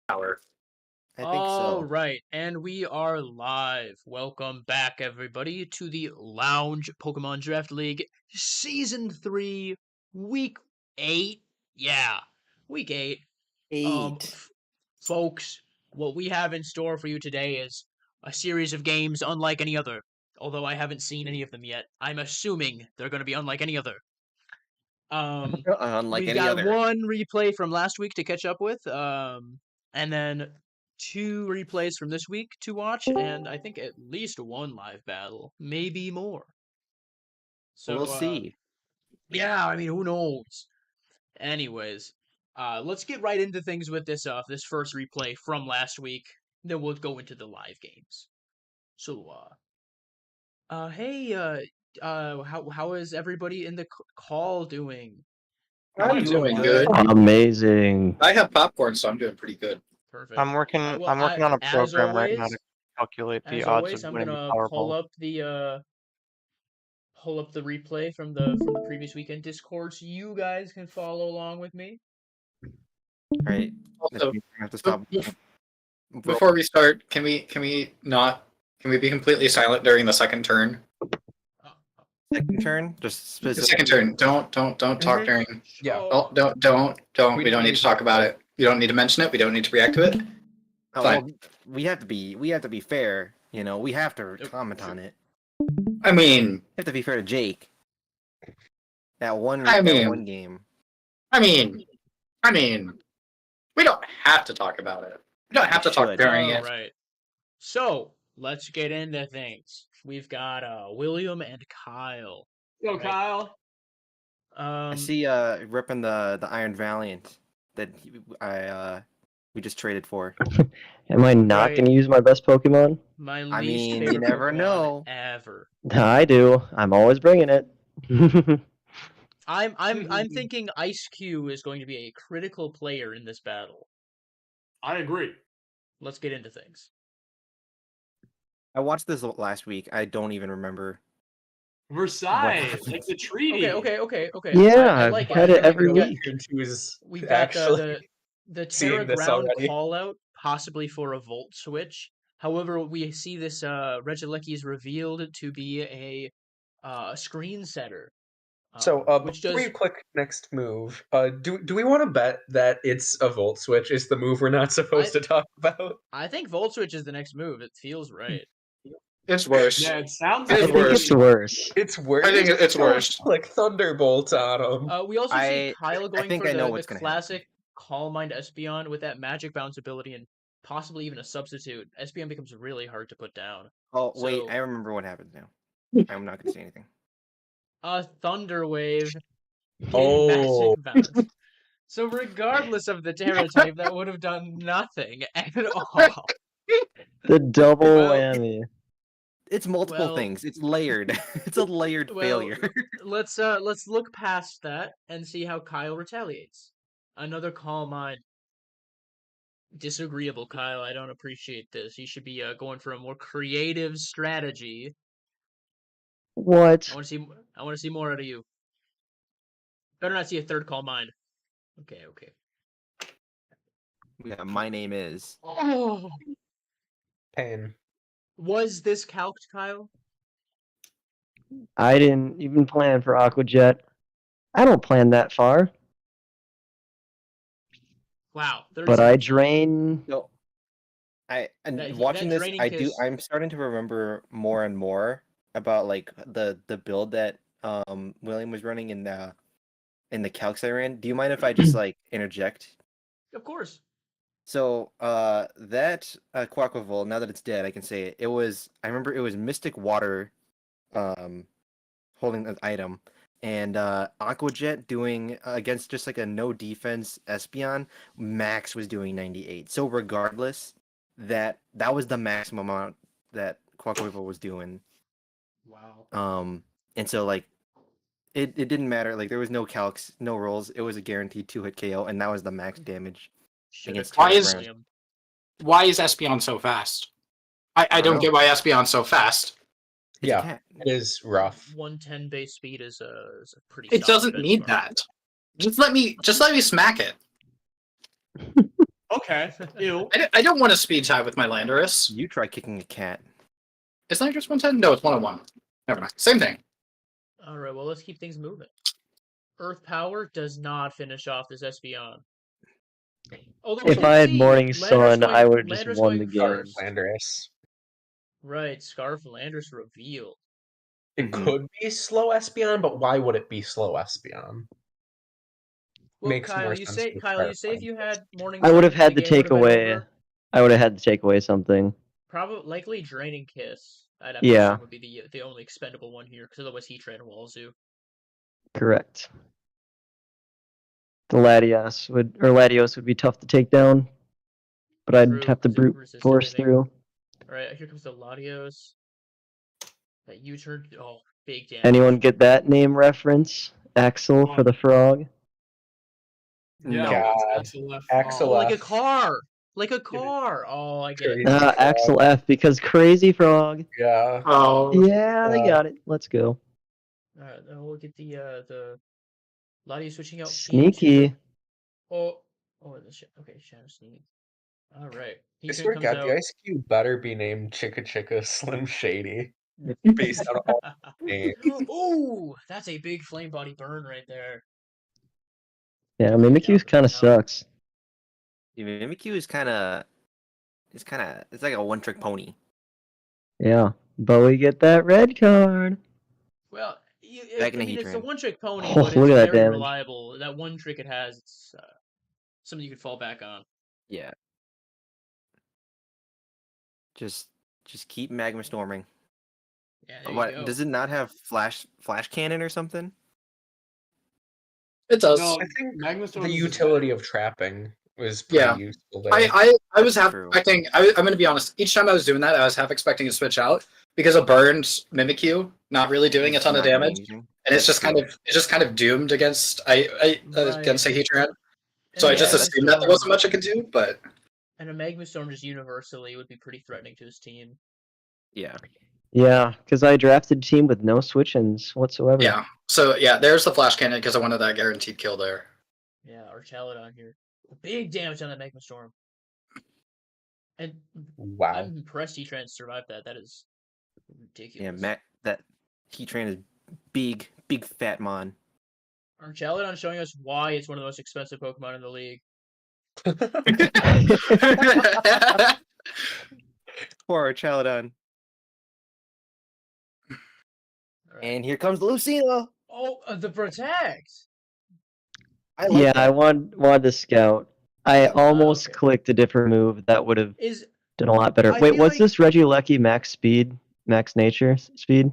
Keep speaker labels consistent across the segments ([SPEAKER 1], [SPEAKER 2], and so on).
[SPEAKER 1] hour.
[SPEAKER 2] I think so.
[SPEAKER 3] Right, and we are live. Welcome back, everybody, to the Lounge Pokemon Draft League Season 3, Week 8. Yeah, Week 8.
[SPEAKER 2] Eight.
[SPEAKER 3] Folks, what we have in store for you today is a series of games unlike any other. Although I haven't seen any of them yet, I'm assuming they're going to be unlike any other.
[SPEAKER 2] Unlike
[SPEAKER 3] We've
[SPEAKER 2] any
[SPEAKER 3] got
[SPEAKER 2] other.
[SPEAKER 3] one replay from last week to catch up with, and then 2 replays from this week to watch, and I think at least 1 live battle, maybe more. So,
[SPEAKER 2] We'll see.
[SPEAKER 3] yeah, I mean, who knows? Anyways, let's get right into things with this first replay from last week. Then we'll go into the live games. So, hey, how is everybody in the call doing?
[SPEAKER 1] I'm doing
[SPEAKER 2] good.
[SPEAKER 1] good.
[SPEAKER 4] Amazing.
[SPEAKER 1] I have popcorn, so I'm doing pretty good.
[SPEAKER 3] Perfect.
[SPEAKER 5] I'm working.
[SPEAKER 3] Well,
[SPEAKER 5] I'm working on a
[SPEAKER 3] as
[SPEAKER 5] program right now
[SPEAKER 3] always,
[SPEAKER 5] to calculate the
[SPEAKER 3] as
[SPEAKER 5] odds
[SPEAKER 3] always,
[SPEAKER 5] of
[SPEAKER 3] I'm
[SPEAKER 5] winning the
[SPEAKER 3] gonna pull
[SPEAKER 5] Powerball.
[SPEAKER 3] up the replay from the previous weekend Discord, so you guys can follow along with me.
[SPEAKER 2] Right.
[SPEAKER 1] Also,
[SPEAKER 2] We have to stop.
[SPEAKER 1] before we start, can we be completely silent during the second turn?
[SPEAKER 2] Second turn, just
[SPEAKER 1] The
[SPEAKER 2] specific.
[SPEAKER 1] second turn. Don't talk during.
[SPEAKER 3] Yeah.
[SPEAKER 1] Oh, don't. We don't need to talk about it. You don't need to mention it. We don't need to react to it.
[SPEAKER 2] Oh,
[SPEAKER 1] Fine.
[SPEAKER 2] well, we have to be fair. You know, we have to comment on it.
[SPEAKER 1] I mean,
[SPEAKER 2] We have to be fair to Jake. That one game.
[SPEAKER 1] I mean, we don't have to talk about it. We don't have to talk
[SPEAKER 2] should.
[SPEAKER 1] during it.
[SPEAKER 3] Right. So let's get into things. We've got William and Kyle.
[SPEAKER 6] Yo,
[SPEAKER 3] Right.
[SPEAKER 6] Kyle.
[SPEAKER 2] I see ripping the Iron Valiant that we just traded for.
[SPEAKER 4] Am I not
[SPEAKER 3] Right.
[SPEAKER 4] going to use my best Pokemon?
[SPEAKER 3] My least
[SPEAKER 2] I mean,
[SPEAKER 3] favorite
[SPEAKER 2] you never
[SPEAKER 3] Pokemon
[SPEAKER 2] know.
[SPEAKER 3] ever.
[SPEAKER 4] I do. I'm always bringing it.
[SPEAKER 3] I'm thinking Ice Q is going to be a critical player in this battle.
[SPEAKER 6] I agree.
[SPEAKER 3] Let's get into things.
[SPEAKER 2] I watched this last week. I don't even remember.
[SPEAKER 6] Versailles,
[SPEAKER 2] happened?
[SPEAKER 6] like the treaty.
[SPEAKER 3] Okay.
[SPEAKER 4] Yeah,
[SPEAKER 3] I
[SPEAKER 4] I've
[SPEAKER 3] like
[SPEAKER 4] had
[SPEAKER 3] it.
[SPEAKER 4] it every
[SPEAKER 3] we got,
[SPEAKER 4] week.
[SPEAKER 3] we got the Terra
[SPEAKER 7] seeing this
[SPEAKER 3] Ground
[SPEAKER 7] already.
[SPEAKER 3] call out, possibly for a Volt Switch. However, we see this Regieleki is revealed to be a screen setter.
[SPEAKER 7] So,
[SPEAKER 3] which
[SPEAKER 7] before
[SPEAKER 3] does
[SPEAKER 7] you click next move, do we want to bet that it's a Volt Switch is the move we're not supposed to talk about?
[SPEAKER 3] I think Volt Switch is the next move. It feels right.
[SPEAKER 1] It's worse.
[SPEAKER 6] Yeah, it sounds
[SPEAKER 1] I
[SPEAKER 4] I
[SPEAKER 6] like
[SPEAKER 1] think
[SPEAKER 4] think
[SPEAKER 1] worse.
[SPEAKER 4] it's worse.
[SPEAKER 7] It's worse.
[SPEAKER 1] I think it's worse.
[SPEAKER 7] Like Thunderbolt on him.
[SPEAKER 3] We also see Kyle going
[SPEAKER 2] think
[SPEAKER 3] for
[SPEAKER 2] I know
[SPEAKER 3] the
[SPEAKER 2] what's gonna
[SPEAKER 3] classic Calm Mind Espeon with that magic bounce ability and possibly even a substitute. Espeon becomes really hard to put down.
[SPEAKER 2] Oh wait,
[SPEAKER 3] So-
[SPEAKER 2] I remember what happens now. I'm not gonna say anything.
[SPEAKER 3] Thunder Wave.
[SPEAKER 7] Oh.
[SPEAKER 3] Magic bounce. So regardless of the Terra type, that would have done nothing at all.
[SPEAKER 4] The double
[SPEAKER 3] Well,
[SPEAKER 4] whammy.
[SPEAKER 2] It's multiple
[SPEAKER 3] Well-
[SPEAKER 2] things. It's layered. It's a layered
[SPEAKER 3] Well,
[SPEAKER 2] failure.
[SPEAKER 3] let's look past that and see how Kyle retaliates. Another Calm Mind. Disagreeable, Kyle. I don't appreciate this. You should be going for a more creative strategy.
[SPEAKER 4] What?
[SPEAKER 3] I want to see more out of you. Better not see a third Calm Mind. Okay.
[SPEAKER 2] Yeah, my name is.
[SPEAKER 3] Oh,
[SPEAKER 7] Pain.
[SPEAKER 3] was this calced, Kyle?
[SPEAKER 4] I didn't even plan for Aqua Jet. I don't plan that far.
[SPEAKER 3] Wow. 30
[SPEAKER 4] But I
[SPEAKER 3] seconds.
[SPEAKER 4] drain.
[SPEAKER 2] No.
[SPEAKER 3] That-
[SPEAKER 2] Watching
[SPEAKER 3] that
[SPEAKER 2] this,
[SPEAKER 3] draining kiss-
[SPEAKER 2] I'm starting to remember more and more about like the build that William was running in the calcs I ran. Do you mind if I just like interject?
[SPEAKER 3] Of course.
[SPEAKER 2] So that Quaquaval, now that it's dead, I can say it. I remember it was Mystic Water holding an item. And Aqua Jet doing against just like a no defense Espeon, Max was doing 98. So regardless, that was the maximum amount that Quaquaval was doing.
[SPEAKER 3] Wow.
[SPEAKER 2] And so like it didn't matter. Like there was no calcs, no rolls. It was a guaranteed 2-hit KO, and that was the max damage. Against
[SPEAKER 1] Why
[SPEAKER 2] Terra
[SPEAKER 1] is-
[SPEAKER 2] Ground.
[SPEAKER 1] Why is Espeon so fast? I don't get why Espeon's so fast.
[SPEAKER 2] It's a
[SPEAKER 7] Yeah.
[SPEAKER 2] cat.
[SPEAKER 7] It is rough.
[SPEAKER 3] 110 base speed is a pretty.
[SPEAKER 1] It
[SPEAKER 3] solid
[SPEAKER 1] doesn't need
[SPEAKER 3] benchmark.
[SPEAKER 1] that. Just let me smack it.
[SPEAKER 6] Okay. Ew.
[SPEAKER 1] I don't want to speed tie with my Landorus.
[SPEAKER 2] You try kicking a cat.
[SPEAKER 1] Is Landorus 110? No, it's 101. Never mind. Same thing.
[SPEAKER 3] All right, well, let's keep things moving. Earth Power does not finish off this Espeon. Although
[SPEAKER 4] If
[SPEAKER 3] we
[SPEAKER 4] I
[SPEAKER 3] did
[SPEAKER 4] had
[SPEAKER 3] see
[SPEAKER 4] Morning
[SPEAKER 3] Landorus
[SPEAKER 4] Sun,
[SPEAKER 3] going,
[SPEAKER 4] I would have just
[SPEAKER 3] Landorus
[SPEAKER 4] won
[SPEAKER 3] going
[SPEAKER 4] the game.
[SPEAKER 3] first.
[SPEAKER 7] Landorus.
[SPEAKER 3] Right, Scarf Landorus revealed.
[SPEAKER 7] It
[SPEAKER 2] Mhm.
[SPEAKER 7] could be slow Espeon, but why would it be slow Espeon?
[SPEAKER 3] Well,
[SPEAKER 7] Makes
[SPEAKER 3] Kyle,
[SPEAKER 7] more
[SPEAKER 3] you
[SPEAKER 7] sense
[SPEAKER 3] say
[SPEAKER 7] with
[SPEAKER 3] Kyle, you
[SPEAKER 7] Scarf
[SPEAKER 3] say if you
[SPEAKER 7] Landorus.
[SPEAKER 3] had Morning
[SPEAKER 4] I
[SPEAKER 3] Sun,
[SPEAKER 4] would have had
[SPEAKER 3] the
[SPEAKER 4] to
[SPEAKER 3] game would
[SPEAKER 4] take
[SPEAKER 3] have been
[SPEAKER 4] away.
[SPEAKER 3] over.
[SPEAKER 4] I would have had to take away something.
[SPEAKER 3] Probably likely Draining Kiss. I'd have to
[SPEAKER 4] Yeah.
[SPEAKER 3] assume would be the only expendable one here, because otherwise Heatran and Walzu.
[SPEAKER 4] Correct. The Latios would be tough to take down, but I'd
[SPEAKER 3] True,
[SPEAKER 4] have to
[SPEAKER 3] 'cause it
[SPEAKER 4] brute
[SPEAKER 3] resist
[SPEAKER 4] force
[SPEAKER 3] everything.
[SPEAKER 4] through.
[SPEAKER 3] Alright, here comes the Latios. That U-turn. Oh, big damage.
[SPEAKER 4] Anyone get that name reference? Axel for the frog.
[SPEAKER 6] Yeah,
[SPEAKER 2] No.
[SPEAKER 6] it's SLF.
[SPEAKER 7] Axel
[SPEAKER 3] Oh, like a
[SPEAKER 7] F.
[SPEAKER 3] car! Like a car! Oh, I get it.
[SPEAKER 7] Crazy frog.
[SPEAKER 4] Axel F because crazy frog.
[SPEAKER 7] Yeah.
[SPEAKER 1] Oh,
[SPEAKER 4] Yeah, they got it. Let's go.
[SPEAKER 3] Alright, then we'll get the Latios switching out
[SPEAKER 4] Sneaky.
[SPEAKER 3] Oh, okay, Shadow Sneak. Alright.
[SPEAKER 7] I
[SPEAKER 3] Heatran
[SPEAKER 7] swear to
[SPEAKER 3] comes
[SPEAKER 7] God,
[SPEAKER 3] out.
[SPEAKER 7] the Ice Cube better be named Chicka Chicka Slim Shady. Based on all names.
[SPEAKER 3] Ooh, that's a big flame body burn right there.
[SPEAKER 4] Yeah,
[SPEAKER 3] Down
[SPEAKER 4] Mimikyu
[SPEAKER 3] for
[SPEAKER 4] kind of
[SPEAKER 3] now.
[SPEAKER 4] sucks.
[SPEAKER 2] Mimikyu is it's like a one-trick pony.
[SPEAKER 4] Yeah, but we get that red card.
[SPEAKER 3] Well,
[SPEAKER 2] Back in
[SPEAKER 3] I
[SPEAKER 2] the
[SPEAKER 3] mean, it's a
[SPEAKER 2] Heatran.
[SPEAKER 3] one-trick pony,
[SPEAKER 4] Oh,
[SPEAKER 3] but
[SPEAKER 4] look
[SPEAKER 3] it's
[SPEAKER 4] at that
[SPEAKER 3] very
[SPEAKER 4] damage.
[SPEAKER 3] reliable. That one trick it has, it's something you can fall back on.
[SPEAKER 2] Yeah. Just keep magma storming.
[SPEAKER 3] Yeah, there you
[SPEAKER 2] What
[SPEAKER 3] go.
[SPEAKER 2] does it not have flash cannon or something?
[SPEAKER 1] it does.
[SPEAKER 6] No,
[SPEAKER 7] I think
[SPEAKER 6] Magma Storm
[SPEAKER 7] the
[SPEAKER 6] is
[SPEAKER 7] utility of trapping was pretty
[SPEAKER 1] Yeah.
[SPEAKER 7] useful there.
[SPEAKER 1] I was
[SPEAKER 2] That's
[SPEAKER 1] half
[SPEAKER 2] true.
[SPEAKER 1] expecting. I'm going to be honest. Each time I was doing that, I was half expecting to switch out because of burned Mimikyu not really doing a
[SPEAKER 2] It's
[SPEAKER 1] ton of
[SPEAKER 2] not doing
[SPEAKER 1] damage,
[SPEAKER 2] anything.
[SPEAKER 1] and it's
[SPEAKER 2] That's
[SPEAKER 1] just kind of doomed against against a Heatran. So I
[SPEAKER 3] And
[SPEAKER 1] just
[SPEAKER 2] Yeah, that's
[SPEAKER 1] assumed that there wasn't much I could do, but
[SPEAKER 3] And a Magma Storm just universally would be pretty threatening to his team.
[SPEAKER 2] Yeah.
[SPEAKER 4] Yeah, because I drafted team with no switch-ins whatsoever.
[SPEAKER 1] yeah. So yeah, there's the flash cannon because I wanted that guaranteed kill there.
[SPEAKER 3] Yeah, or Chaladon here. Big damage on that Magma Storm. And
[SPEAKER 7] Wow.
[SPEAKER 3] I'm impressed Heatran survived that. That is ridiculous.
[SPEAKER 2] Yeah, that Heatran is big fat mon.
[SPEAKER 3] Or Chaladon showing us why it's one of the most expensive Pokemon in the league.
[SPEAKER 2] Poor our Chaladon.
[SPEAKER 3] Alright.
[SPEAKER 2] And here comes Lucina.
[SPEAKER 3] Oh, the Protect!
[SPEAKER 2] I like
[SPEAKER 4] Yeah,
[SPEAKER 2] that.
[SPEAKER 4] I wanted to scout. I almost
[SPEAKER 3] okay.
[SPEAKER 4] clicked a different move that would have
[SPEAKER 3] Is
[SPEAKER 4] done a lot better.
[SPEAKER 3] I
[SPEAKER 4] Wait,
[SPEAKER 3] feel
[SPEAKER 4] was
[SPEAKER 3] like-
[SPEAKER 4] this Regieleki max speed, max nature speed?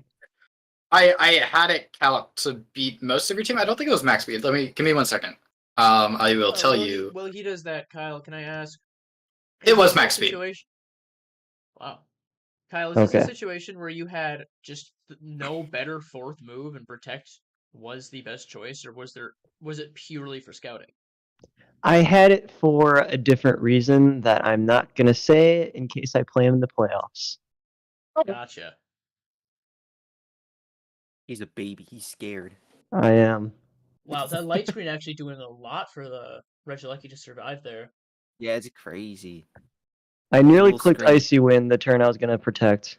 [SPEAKER 1] I had it count to beat most of your team. I don't think it was max speed. Give me 1 second. I will tell you.
[SPEAKER 3] Well, he does that, Kyle. Can I ask?
[SPEAKER 1] It
[SPEAKER 3] Is
[SPEAKER 1] was
[SPEAKER 3] this a
[SPEAKER 1] max speed.
[SPEAKER 3] situation- Wow. Kyle, is this a
[SPEAKER 4] Okay.
[SPEAKER 3] situation where you had just no better fourth move and Protect was the best choice, or was it purely for scouting?
[SPEAKER 4] I had it for a different reason that I'm not gonna say in case I play him in the playoffs.
[SPEAKER 3] Gotcha.
[SPEAKER 2] He's a baby. He's scared.
[SPEAKER 4] I am.
[SPEAKER 3] Wow, that light screen actually doing a lot for the Regieleki to survive there.
[SPEAKER 2] Yeah, it's crazy.
[SPEAKER 4] I nearly
[SPEAKER 2] Little
[SPEAKER 4] clicked
[SPEAKER 2] screen.
[SPEAKER 4] Icy Wind the turn I was gonna protect.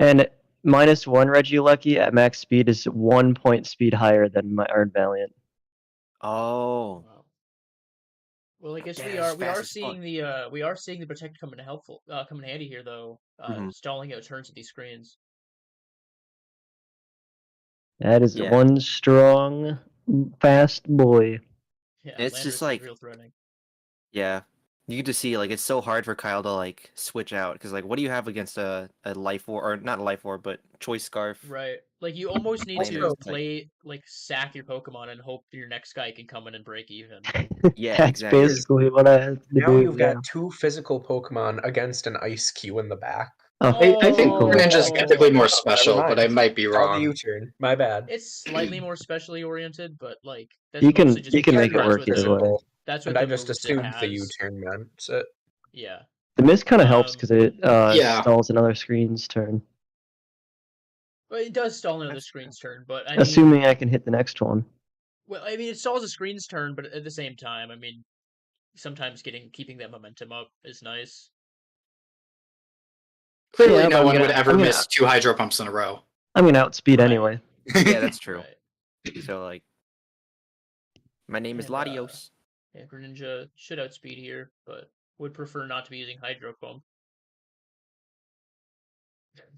[SPEAKER 4] And -1 Regieleki at max speed is 1 point speed higher than my Ard Valiant.
[SPEAKER 2] Oh.
[SPEAKER 3] Wow. Well, I guess
[SPEAKER 2] Damn,
[SPEAKER 3] we
[SPEAKER 2] it's
[SPEAKER 3] are
[SPEAKER 2] fast as
[SPEAKER 3] seeing the Protect come in handy here though.
[SPEAKER 2] Mhm.
[SPEAKER 3] Stalling out turns at these screens.
[SPEAKER 4] That is
[SPEAKER 2] Yeah.
[SPEAKER 4] one strong, fast boy.
[SPEAKER 3] Yeah,
[SPEAKER 2] It's just
[SPEAKER 3] Landorus is
[SPEAKER 2] like-
[SPEAKER 3] real threatening.
[SPEAKER 2] Yeah. You get to see like it's so hard for Kyle to like switch out because like what do you have against a life war or not a life war but choice scarf?
[SPEAKER 3] Right. Like you almost need to
[SPEAKER 2] Also-
[SPEAKER 3] play sack your Pokemon and hope your next guy can come in and break even.
[SPEAKER 2] Yeah,
[SPEAKER 4] That's
[SPEAKER 2] exactly.
[SPEAKER 4] basically what I have to
[SPEAKER 7] Now
[SPEAKER 4] do.
[SPEAKER 7] you've
[SPEAKER 4] yeah.
[SPEAKER 7] got two physical Pokemon against an Ice Q in the back.
[SPEAKER 4] Oh,
[SPEAKER 1] I think
[SPEAKER 3] Oh.
[SPEAKER 1] Greninja's typically more
[SPEAKER 7] Never
[SPEAKER 1] special,
[SPEAKER 7] mind.
[SPEAKER 1] but I might be
[SPEAKER 7] Call the
[SPEAKER 1] wrong.
[SPEAKER 7] U-turn. My bad.
[SPEAKER 3] It's slightly more specially oriented, but like that's
[SPEAKER 4] You can-
[SPEAKER 3] mostly just
[SPEAKER 4] you can
[SPEAKER 3] because
[SPEAKER 4] make it
[SPEAKER 3] that's
[SPEAKER 4] work
[SPEAKER 3] what
[SPEAKER 4] either
[SPEAKER 3] the-
[SPEAKER 4] way.
[SPEAKER 7] Physical.
[SPEAKER 3] That's what
[SPEAKER 7] And
[SPEAKER 3] the
[SPEAKER 7] I just
[SPEAKER 3] moveset
[SPEAKER 7] assumed the
[SPEAKER 3] has.
[SPEAKER 7] U-turn meant it.
[SPEAKER 3] Yeah.
[SPEAKER 4] The mist kind of helps
[SPEAKER 3] Um,
[SPEAKER 4] because it
[SPEAKER 1] yeah.
[SPEAKER 4] stalls another screen's turn,
[SPEAKER 3] Well, it does stall another
[SPEAKER 2] That's
[SPEAKER 3] screen's turn, but I mean,
[SPEAKER 4] assuming I can hit the next one.
[SPEAKER 3] well, I mean, it stalls a screen's turn, but at the same time, I mean, sometimes keeping that momentum up is nice.
[SPEAKER 1] Clearly,
[SPEAKER 4] Yeah,
[SPEAKER 1] no
[SPEAKER 4] but
[SPEAKER 1] one would ever
[SPEAKER 4] I'm gonna-
[SPEAKER 1] miss 2 hydro pumps in a row.
[SPEAKER 4] I'm gonna outspeed
[SPEAKER 3] Right.
[SPEAKER 4] anyway.
[SPEAKER 2] Yeah, that's true.
[SPEAKER 3] Right.
[SPEAKER 2] So like, my name is
[SPEAKER 3] And,
[SPEAKER 2] Latios.
[SPEAKER 3] Yeah, Greninja should outspeed here, but would prefer not to be using Hydro Pump.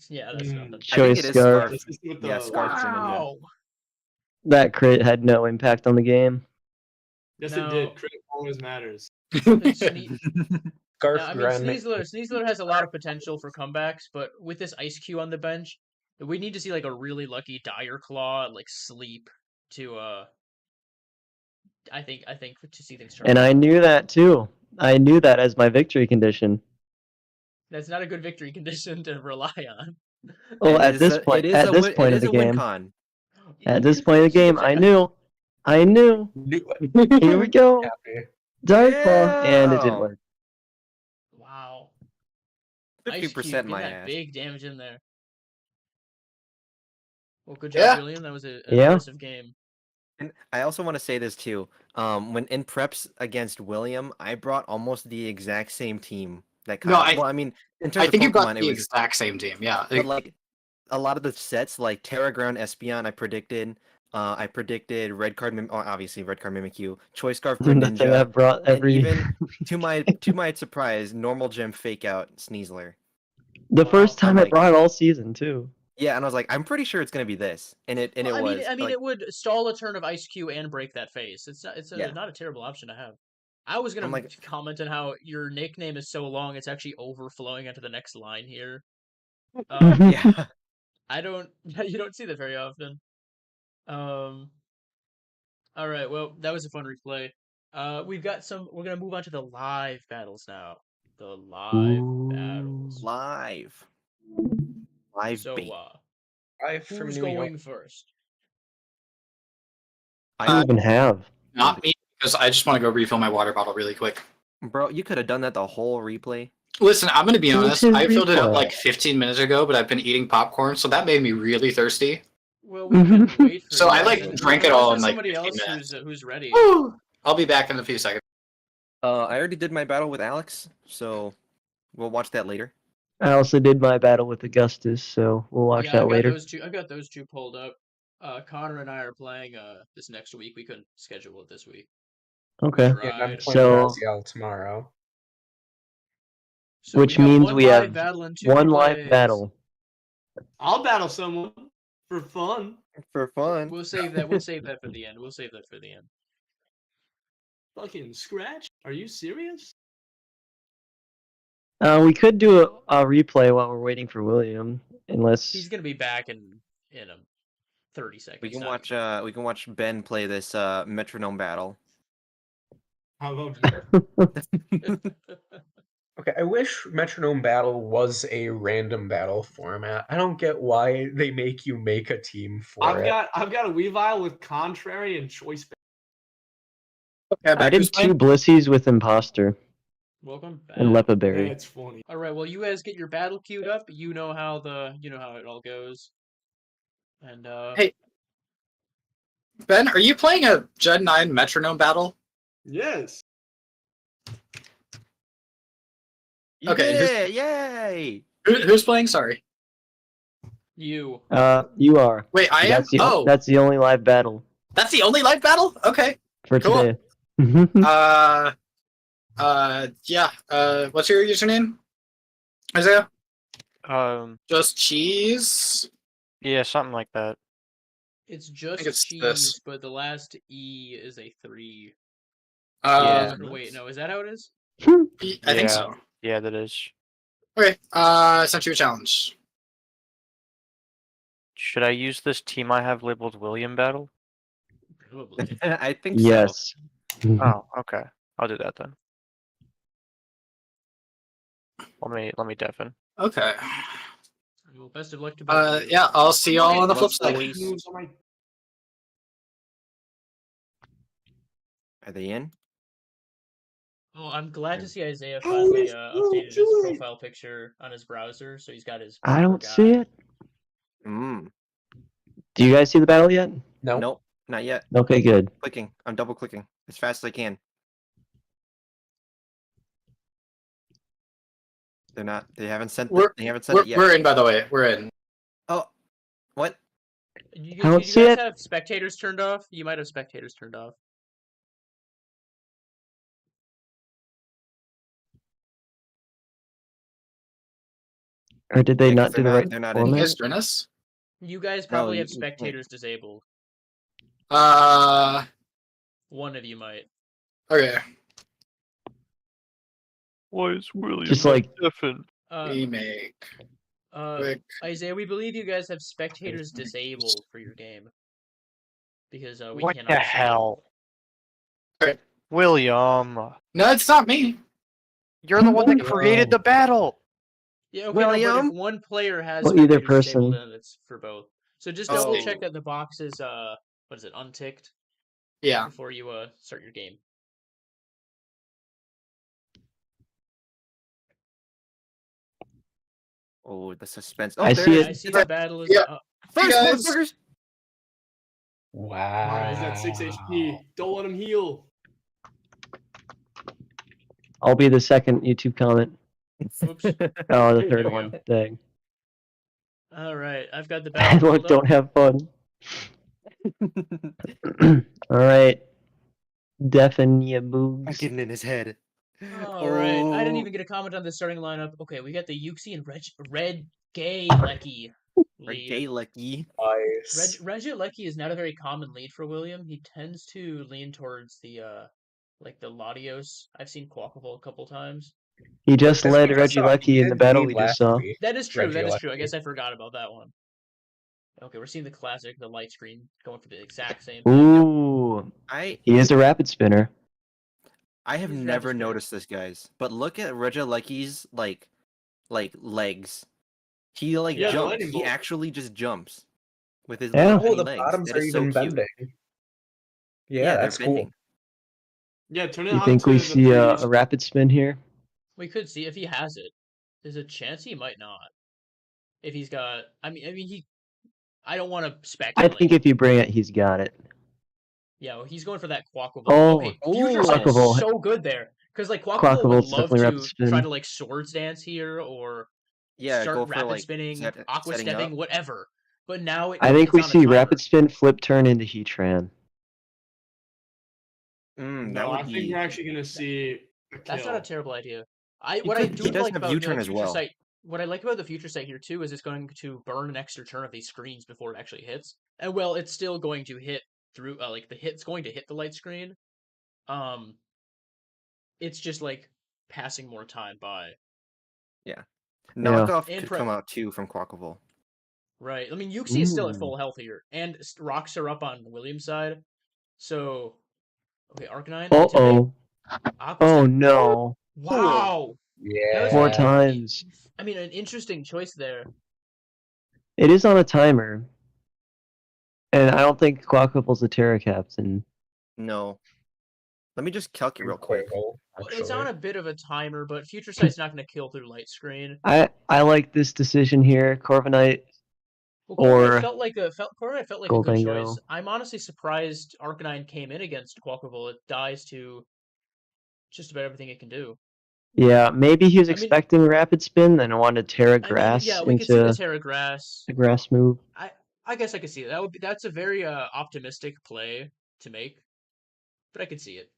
[SPEAKER 3] Yeah, that's nothing.
[SPEAKER 2] I think
[SPEAKER 4] Choice
[SPEAKER 2] it is
[SPEAKER 4] scarf.
[SPEAKER 2] Scarf.
[SPEAKER 6] This is with
[SPEAKER 2] Yeah,
[SPEAKER 6] the-
[SPEAKER 2] Scarf Greninja.
[SPEAKER 3] Wow.
[SPEAKER 4] That crit had no impact on the game.
[SPEAKER 6] Yes,
[SPEAKER 3] No.
[SPEAKER 6] it did. Crit always matters.
[SPEAKER 7] Scarf
[SPEAKER 3] Now, I mean,
[SPEAKER 7] Gren.
[SPEAKER 3] Sneasler has a lot of potential for comebacks, but with this Ice Q on the bench, we need to see like a really lucky Dire Claw, like Sleep, to I think to see things turn.
[SPEAKER 4] And I
[SPEAKER 3] around.
[SPEAKER 4] knew that too. I knew that as my victory condition.
[SPEAKER 3] That's not a good victory condition to rely on.
[SPEAKER 4] Well,
[SPEAKER 2] It
[SPEAKER 4] at
[SPEAKER 2] is
[SPEAKER 4] this
[SPEAKER 2] a-
[SPEAKER 4] point,
[SPEAKER 2] it is
[SPEAKER 4] at
[SPEAKER 2] a
[SPEAKER 4] this
[SPEAKER 2] win-
[SPEAKER 4] point
[SPEAKER 2] it
[SPEAKER 4] of
[SPEAKER 2] is
[SPEAKER 4] the
[SPEAKER 2] a win
[SPEAKER 4] game,
[SPEAKER 2] con.
[SPEAKER 4] at this point of the game, I knew.
[SPEAKER 7] Knew it.
[SPEAKER 4] Here we go.
[SPEAKER 7] Happy.
[SPEAKER 4] Dark Claw, and it didn't
[SPEAKER 2] Yeah.
[SPEAKER 4] work.
[SPEAKER 3] Wow. Ice
[SPEAKER 2] 50%
[SPEAKER 3] Cube, getting
[SPEAKER 2] my
[SPEAKER 3] that
[SPEAKER 2] ass.
[SPEAKER 3] big damage in there. Well, good
[SPEAKER 1] Yeah.
[SPEAKER 3] job, William. That was an
[SPEAKER 4] Yeah.
[SPEAKER 3] impressive game.
[SPEAKER 2] And I also want to say this too. When in preps against William, I brought almost the exact same team. That
[SPEAKER 1] No,
[SPEAKER 2] well, I mean, in terms
[SPEAKER 1] I think you
[SPEAKER 2] of
[SPEAKER 1] got
[SPEAKER 2] Pokemon,
[SPEAKER 1] the
[SPEAKER 2] it was,
[SPEAKER 1] exact same team. Yeah.
[SPEAKER 2] but like a lot of the sets, like Terra Ground Espeon, I predicted. I predicted Red Card, obviously Red Card Mimikyu, Choice Scarf
[SPEAKER 4] The thing I
[SPEAKER 2] Greninja,
[SPEAKER 4] brought
[SPEAKER 2] and
[SPEAKER 4] every.
[SPEAKER 2] even to my surprise, Normal Gem Fake Out Sneasler.
[SPEAKER 4] The
[SPEAKER 6] Wow.
[SPEAKER 4] first time
[SPEAKER 2] I'm
[SPEAKER 4] I
[SPEAKER 2] like-
[SPEAKER 4] brought it all season too.
[SPEAKER 2] Yeah, and I was like, I'm pretty sure it's gonna be this, and it
[SPEAKER 3] Well,
[SPEAKER 2] was.
[SPEAKER 3] I mean,
[SPEAKER 2] like,
[SPEAKER 3] it would stall a turn of Ice Q and break that face. It's
[SPEAKER 2] Yeah.
[SPEAKER 3] not a terrible option to have. I was gonna
[SPEAKER 2] I'm like-
[SPEAKER 3] comment on how your nickname is so long it's actually overflowing into the next line here.
[SPEAKER 2] yeah.
[SPEAKER 3] I don't you don't see that very often. All right, well, that was a fun replay. We're gonna move on to the live battles now. The live battles.
[SPEAKER 2] Live.
[SPEAKER 3] So,
[SPEAKER 2] bait.
[SPEAKER 7] Live from
[SPEAKER 3] who's
[SPEAKER 7] New York.
[SPEAKER 3] going first?
[SPEAKER 4] I don't even have.
[SPEAKER 1] Not me, because I just want to go refill my water bottle really quick.
[SPEAKER 2] Bro, you could have done that the whole replay.
[SPEAKER 1] Listen, I'm going to be honest.
[SPEAKER 4] Into
[SPEAKER 1] I filled it up
[SPEAKER 4] replay.
[SPEAKER 1] like 15 minutes ago, but I've been eating popcorn, so that made me really thirsty.
[SPEAKER 3] Well, we can wait for
[SPEAKER 1] So
[SPEAKER 3] you
[SPEAKER 1] I, like,
[SPEAKER 3] then.
[SPEAKER 1] drank it
[SPEAKER 3] Unless
[SPEAKER 1] all
[SPEAKER 3] there's
[SPEAKER 1] in, like,
[SPEAKER 3] somebody
[SPEAKER 1] 15
[SPEAKER 3] else
[SPEAKER 1] minutes.
[SPEAKER 3] who's ready.
[SPEAKER 1] Woo! I'll be back in a few seconds.
[SPEAKER 2] I already did my battle with Alex, so we'll watch that later.
[SPEAKER 4] I also did my battle with Augustus, so we'll watch
[SPEAKER 3] Yeah,
[SPEAKER 4] that
[SPEAKER 3] I've got
[SPEAKER 4] later.
[SPEAKER 3] those two. I've got those two pulled up. Connor and I are playing this next week. We couldn't schedule it this week.
[SPEAKER 4] Okay.
[SPEAKER 7] Yeah, and I'm
[SPEAKER 3] Right.
[SPEAKER 7] playing
[SPEAKER 4] So-
[SPEAKER 7] Raziel tomorrow.
[SPEAKER 3] So
[SPEAKER 4] Which
[SPEAKER 3] we have
[SPEAKER 4] means
[SPEAKER 3] one
[SPEAKER 4] we
[SPEAKER 3] live
[SPEAKER 4] have
[SPEAKER 3] battle and two
[SPEAKER 4] One
[SPEAKER 3] replays.
[SPEAKER 4] live battle.
[SPEAKER 6] I'll battle someone for fun.
[SPEAKER 2] For fun.
[SPEAKER 3] We'll save that. We'll save that for the end. We'll save that for the end.
[SPEAKER 6] Fucking Scratch? Are you serious?
[SPEAKER 4] We could do a replay while we're waiting for William, unless
[SPEAKER 3] He's gonna be back in a 30 seconds.
[SPEAKER 2] We can
[SPEAKER 3] not
[SPEAKER 2] watch we can watch Ben play this metronome battle.
[SPEAKER 6] How about
[SPEAKER 3] even.
[SPEAKER 7] Okay, I wish Metronome Battle was a random battle format. I don't get why they make you make a team for
[SPEAKER 6] I've
[SPEAKER 7] it.
[SPEAKER 6] got a Weavile with Contrary and Choice.
[SPEAKER 1] Okay,
[SPEAKER 4] I
[SPEAKER 1] back
[SPEAKER 4] did
[SPEAKER 1] who's
[SPEAKER 4] two
[SPEAKER 1] playing?
[SPEAKER 4] Blissies with Imposter
[SPEAKER 3] Welcome back.
[SPEAKER 4] and Lepa Berry.
[SPEAKER 6] That's funny.
[SPEAKER 3] All right. Well, you guys get your battle queued up. You know how it all goes. And
[SPEAKER 1] Hey. Ben, are you playing a Gen 9 metronome battle?
[SPEAKER 6] Yes.
[SPEAKER 2] You
[SPEAKER 1] Okay,
[SPEAKER 2] did
[SPEAKER 1] who's-
[SPEAKER 2] it! Yay!
[SPEAKER 1] Who's playing? Sorry.
[SPEAKER 3] you.
[SPEAKER 4] You are.
[SPEAKER 1] Wait, I am?
[SPEAKER 4] That's the only live battle
[SPEAKER 1] That's the only live battle? Okay.
[SPEAKER 4] for
[SPEAKER 1] Cool.
[SPEAKER 4] today.
[SPEAKER 1] Yeah. What's your username? Isaiah? Just cheese?
[SPEAKER 5] Yeah, something like that.
[SPEAKER 3] It's just
[SPEAKER 1] it's
[SPEAKER 3] cheese,
[SPEAKER 1] this.
[SPEAKER 3] but the last E is a 3.
[SPEAKER 5] Yeah.
[SPEAKER 3] Or wait, no, is that how it is?
[SPEAKER 1] I think
[SPEAKER 5] Yeah.
[SPEAKER 1] so.
[SPEAKER 5] Yeah, that is.
[SPEAKER 1] Okay. I sent you a challenge.
[SPEAKER 5] Should I use this team I have labeled William Battle?
[SPEAKER 3] Probably.
[SPEAKER 2] I think so.
[SPEAKER 4] Yes.
[SPEAKER 5] Oh, okay. I'll do that then. Let me deafen.
[SPEAKER 1] Okay.
[SPEAKER 3] Well, best of luck to both of you.
[SPEAKER 1] Yeah, I'll see y'all on the flip
[SPEAKER 2] Looks
[SPEAKER 1] side.
[SPEAKER 2] like-
[SPEAKER 6] Moves on my-
[SPEAKER 2] Are they in?
[SPEAKER 3] Oh, I'm glad to see Isaiah finally updated his profile picture on his browser, so he's got his.
[SPEAKER 4] I don't
[SPEAKER 3] proper
[SPEAKER 4] see
[SPEAKER 3] guy.
[SPEAKER 4] it.
[SPEAKER 2] Mm.
[SPEAKER 4] Do you guys see the battle yet?
[SPEAKER 7] No.
[SPEAKER 2] Nope, not yet.
[SPEAKER 4] Okay, good.
[SPEAKER 2] Clicking. I'm double clicking as fast as I can. They're not. They haven't sent.
[SPEAKER 1] We're
[SPEAKER 2] They haven't sent
[SPEAKER 1] we're,
[SPEAKER 2] it yet.
[SPEAKER 1] we're in, by the way. We're in.
[SPEAKER 2] Oh, what?
[SPEAKER 3] You,
[SPEAKER 4] I don't
[SPEAKER 3] you
[SPEAKER 4] see
[SPEAKER 3] guys
[SPEAKER 4] it.
[SPEAKER 3] have spectators turned off? You might have spectators turned off.
[SPEAKER 4] Or did they
[SPEAKER 2] Yeah, 'cause
[SPEAKER 4] not do the right
[SPEAKER 2] They're not
[SPEAKER 1] Can you
[SPEAKER 2] in.
[SPEAKER 4] format?
[SPEAKER 1] guys join us?
[SPEAKER 3] You guys
[SPEAKER 2] No,
[SPEAKER 3] probably
[SPEAKER 2] you
[SPEAKER 3] have
[SPEAKER 2] can't.
[SPEAKER 3] spectators disabled.
[SPEAKER 1] Uh,
[SPEAKER 3] One of you might.
[SPEAKER 1] okay.
[SPEAKER 5] Why is William
[SPEAKER 4] Just
[SPEAKER 5] not
[SPEAKER 4] like-
[SPEAKER 5] deafened?
[SPEAKER 1] Remake. Quick.
[SPEAKER 3] Isaiah, we believe you guys have spectators disabled for your game. Because we
[SPEAKER 5] What
[SPEAKER 3] cannot
[SPEAKER 5] the
[SPEAKER 3] see.
[SPEAKER 5] hell?
[SPEAKER 1] Okay.
[SPEAKER 5] William,
[SPEAKER 1] No, it's not me.
[SPEAKER 5] you're the one that
[SPEAKER 7] William.
[SPEAKER 5] created the battle.
[SPEAKER 3] Yeah, okay, no, but if
[SPEAKER 2] William?
[SPEAKER 3] one player has
[SPEAKER 4] Well, either
[SPEAKER 3] spectators disabled,
[SPEAKER 4] person.
[SPEAKER 3] then it's for both. So just
[SPEAKER 2] Oh.
[SPEAKER 3] double check that the box is what is it, unticked
[SPEAKER 1] Yeah.
[SPEAKER 3] before you start your game.
[SPEAKER 2] Oh, the suspense. Oh,
[SPEAKER 4] I
[SPEAKER 2] there
[SPEAKER 4] see
[SPEAKER 2] it
[SPEAKER 4] it.
[SPEAKER 3] I see the battle is
[SPEAKER 1] Yeah.
[SPEAKER 3] up.
[SPEAKER 2] First,
[SPEAKER 1] guys.
[SPEAKER 2] motherfuckers!
[SPEAKER 7] Wow.
[SPEAKER 6] He's at 6 HP. Don't let him heal.
[SPEAKER 4] I'll be the second YouTube comment.
[SPEAKER 3] Oops.
[SPEAKER 4] Oh, the
[SPEAKER 6] There
[SPEAKER 4] third
[SPEAKER 6] we
[SPEAKER 4] one.
[SPEAKER 6] go.
[SPEAKER 4] Dang.
[SPEAKER 3] All right, I've got the battle.
[SPEAKER 4] Look,
[SPEAKER 3] pulled up.
[SPEAKER 4] don't have fun. All right. Deafen ya
[SPEAKER 2] I'm
[SPEAKER 4] boogs.
[SPEAKER 2] getting in his head.
[SPEAKER 3] All right, I didn't
[SPEAKER 2] Oh.
[SPEAKER 3] even get a comment on the starting lineup. Okay, we got the Yuxi and Red Gay Lecky lead.
[SPEAKER 2] Gay lucky.
[SPEAKER 7] Nice.
[SPEAKER 3] Reggie Lecky is not a very common lead for William. He tends to lean towards the like the Latios. I've seen Quackable a couple times.
[SPEAKER 4] He just
[SPEAKER 7] Because
[SPEAKER 4] led
[SPEAKER 7] we
[SPEAKER 4] Reggie
[SPEAKER 7] saw
[SPEAKER 4] Lucky
[SPEAKER 7] he
[SPEAKER 4] in the
[SPEAKER 7] did
[SPEAKER 4] battle
[SPEAKER 7] lead
[SPEAKER 4] we just
[SPEAKER 7] last
[SPEAKER 4] saw.
[SPEAKER 7] week.
[SPEAKER 3] That is true.
[SPEAKER 7] Reggie
[SPEAKER 3] That is true. I
[SPEAKER 7] Lecky.
[SPEAKER 3] guess I forgot about that one. Okay, we're seeing the classic, the light screen, going for the exact same thing.
[SPEAKER 4] Ooh. He is a rapid spinner.
[SPEAKER 2] I have
[SPEAKER 3] He's rapid
[SPEAKER 2] never
[SPEAKER 3] spinner.
[SPEAKER 2] noticed this, guys. But look at Reggie Lucky's like legs. He
[SPEAKER 6] Yeah, the
[SPEAKER 2] jumps.
[SPEAKER 6] lightning
[SPEAKER 2] He
[SPEAKER 6] bolt.
[SPEAKER 2] actually just jumps with his
[SPEAKER 4] Yeah.
[SPEAKER 2] little
[SPEAKER 7] Oh,
[SPEAKER 2] tiny
[SPEAKER 7] the
[SPEAKER 2] legs.
[SPEAKER 7] bottoms
[SPEAKER 2] That
[SPEAKER 7] are
[SPEAKER 2] is so
[SPEAKER 7] even
[SPEAKER 2] cute.
[SPEAKER 7] bending. Yeah,
[SPEAKER 2] they're
[SPEAKER 7] that's cool.
[SPEAKER 2] bending.
[SPEAKER 6] Yeah, turn it
[SPEAKER 4] You
[SPEAKER 6] on
[SPEAKER 4] think
[SPEAKER 6] to
[SPEAKER 4] we
[SPEAKER 6] the
[SPEAKER 4] see a
[SPEAKER 6] 3D.
[SPEAKER 4] rapid spin here?
[SPEAKER 3] We could see if he has it. There's a chance he might not. If he's got, I mean, he. I don't want to
[SPEAKER 4] I
[SPEAKER 3] speculate.
[SPEAKER 4] think if you bring it, he's got it.
[SPEAKER 3] Yeah, well, he's going for that Quackable.
[SPEAKER 4] Oh,
[SPEAKER 3] Okay, Future
[SPEAKER 2] ooh.
[SPEAKER 3] Sight's
[SPEAKER 4] Quackable.
[SPEAKER 3] so good there. Because, like, Quackable would
[SPEAKER 4] Quackable's
[SPEAKER 3] love
[SPEAKER 4] definitely rapid
[SPEAKER 3] to
[SPEAKER 4] spin.
[SPEAKER 3] try to, like, swords dance here or
[SPEAKER 2] Yeah,
[SPEAKER 3] start
[SPEAKER 2] go for
[SPEAKER 3] rapid spinning, aqua
[SPEAKER 2] setting
[SPEAKER 3] stepping,
[SPEAKER 2] up.
[SPEAKER 3] whatever. But now
[SPEAKER 4] I think
[SPEAKER 3] it's
[SPEAKER 4] we
[SPEAKER 3] on a
[SPEAKER 4] see
[SPEAKER 3] timer.
[SPEAKER 4] rapid spin, flip turn into Heatran.
[SPEAKER 2] That
[SPEAKER 6] No,
[SPEAKER 2] would
[SPEAKER 6] I think
[SPEAKER 2] be.
[SPEAKER 6] we're actually gonna see a
[SPEAKER 3] That's not a
[SPEAKER 6] kill.
[SPEAKER 3] terrible idea.
[SPEAKER 2] He
[SPEAKER 3] What I
[SPEAKER 2] could-
[SPEAKER 3] do
[SPEAKER 2] he does
[SPEAKER 3] like
[SPEAKER 2] have
[SPEAKER 3] about
[SPEAKER 2] U-turn as
[SPEAKER 3] Future
[SPEAKER 2] well.
[SPEAKER 3] Sight, what I like about the Future Sight here too is it's going to burn an extra turn of these screens before it actually hits. And well, it's still going to hit through like the hit's going to hit the light screen. It's just like passing more time by.
[SPEAKER 2] Knockoff
[SPEAKER 3] And
[SPEAKER 2] could come out too from Quackable.
[SPEAKER 3] Right. I mean, Yuxi is still at
[SPEAKER 4] Ooh.
[SPEAKER 3] full health here, and rocks are up on William's side. So, okay, Arcanine.
[SPEAKER 4] Uh-oh.
[SPEAKER 3] Aqua
[SPEAKER 4] Oh,
[SPEAKER 3] Step.
[SPEAKER 4] no.
[SPEAKER 3] Wow. That
[SPEAKER 7] Yeah.
[SPEAKER 3] was
[SPEAKER 4] 4
[SPEAKER 3] really-
[SPEAKER 4] times.
[SPEAKER 3] I mean, an interesting choice there.
[SPEAKER 4] It is on a timer. And I don't think Quackable's a Terra Captain.
[SPEAKER 2] No. Let me just calculate real quick.
[SPEAKER 7] Quavo,
[SPEAKER 3] It's on
[SPEAKER 7] actually.
[SPEAKER 3] a bit of a timer, but Future Sight's not going to kill through light screen.
[SPEAKER 4] I like this decision here. Corviknight.
[SPEAKER 3] Well,
[SPEAKER 4] Or
[SPEAKER 3] Corviknight felt like a good
[SPEAKER 4] Goldango.
[SPEAKER 3] choice. I'm honestly surprised Arcanine came in against Quackable. It dies to just about everything it can do.
[SPEAKER 4] Yeah, maybe he was
[SPEAKER 3] I mean-
[SPEAKER 4] expecting rapid spin, then wanted Terra
[SPEAKER 3] I mean,
[SPEAKER 4] Grass
[SPEAKER 3] yeah, we could see the
[SPEAKER 4] into
[SPEAKER 3] Terra Grass.
[SPEAKER 4] the grass move.
[SPEAKER 3] I guess I could see it. That's a very optimistic play to make, but I could see it.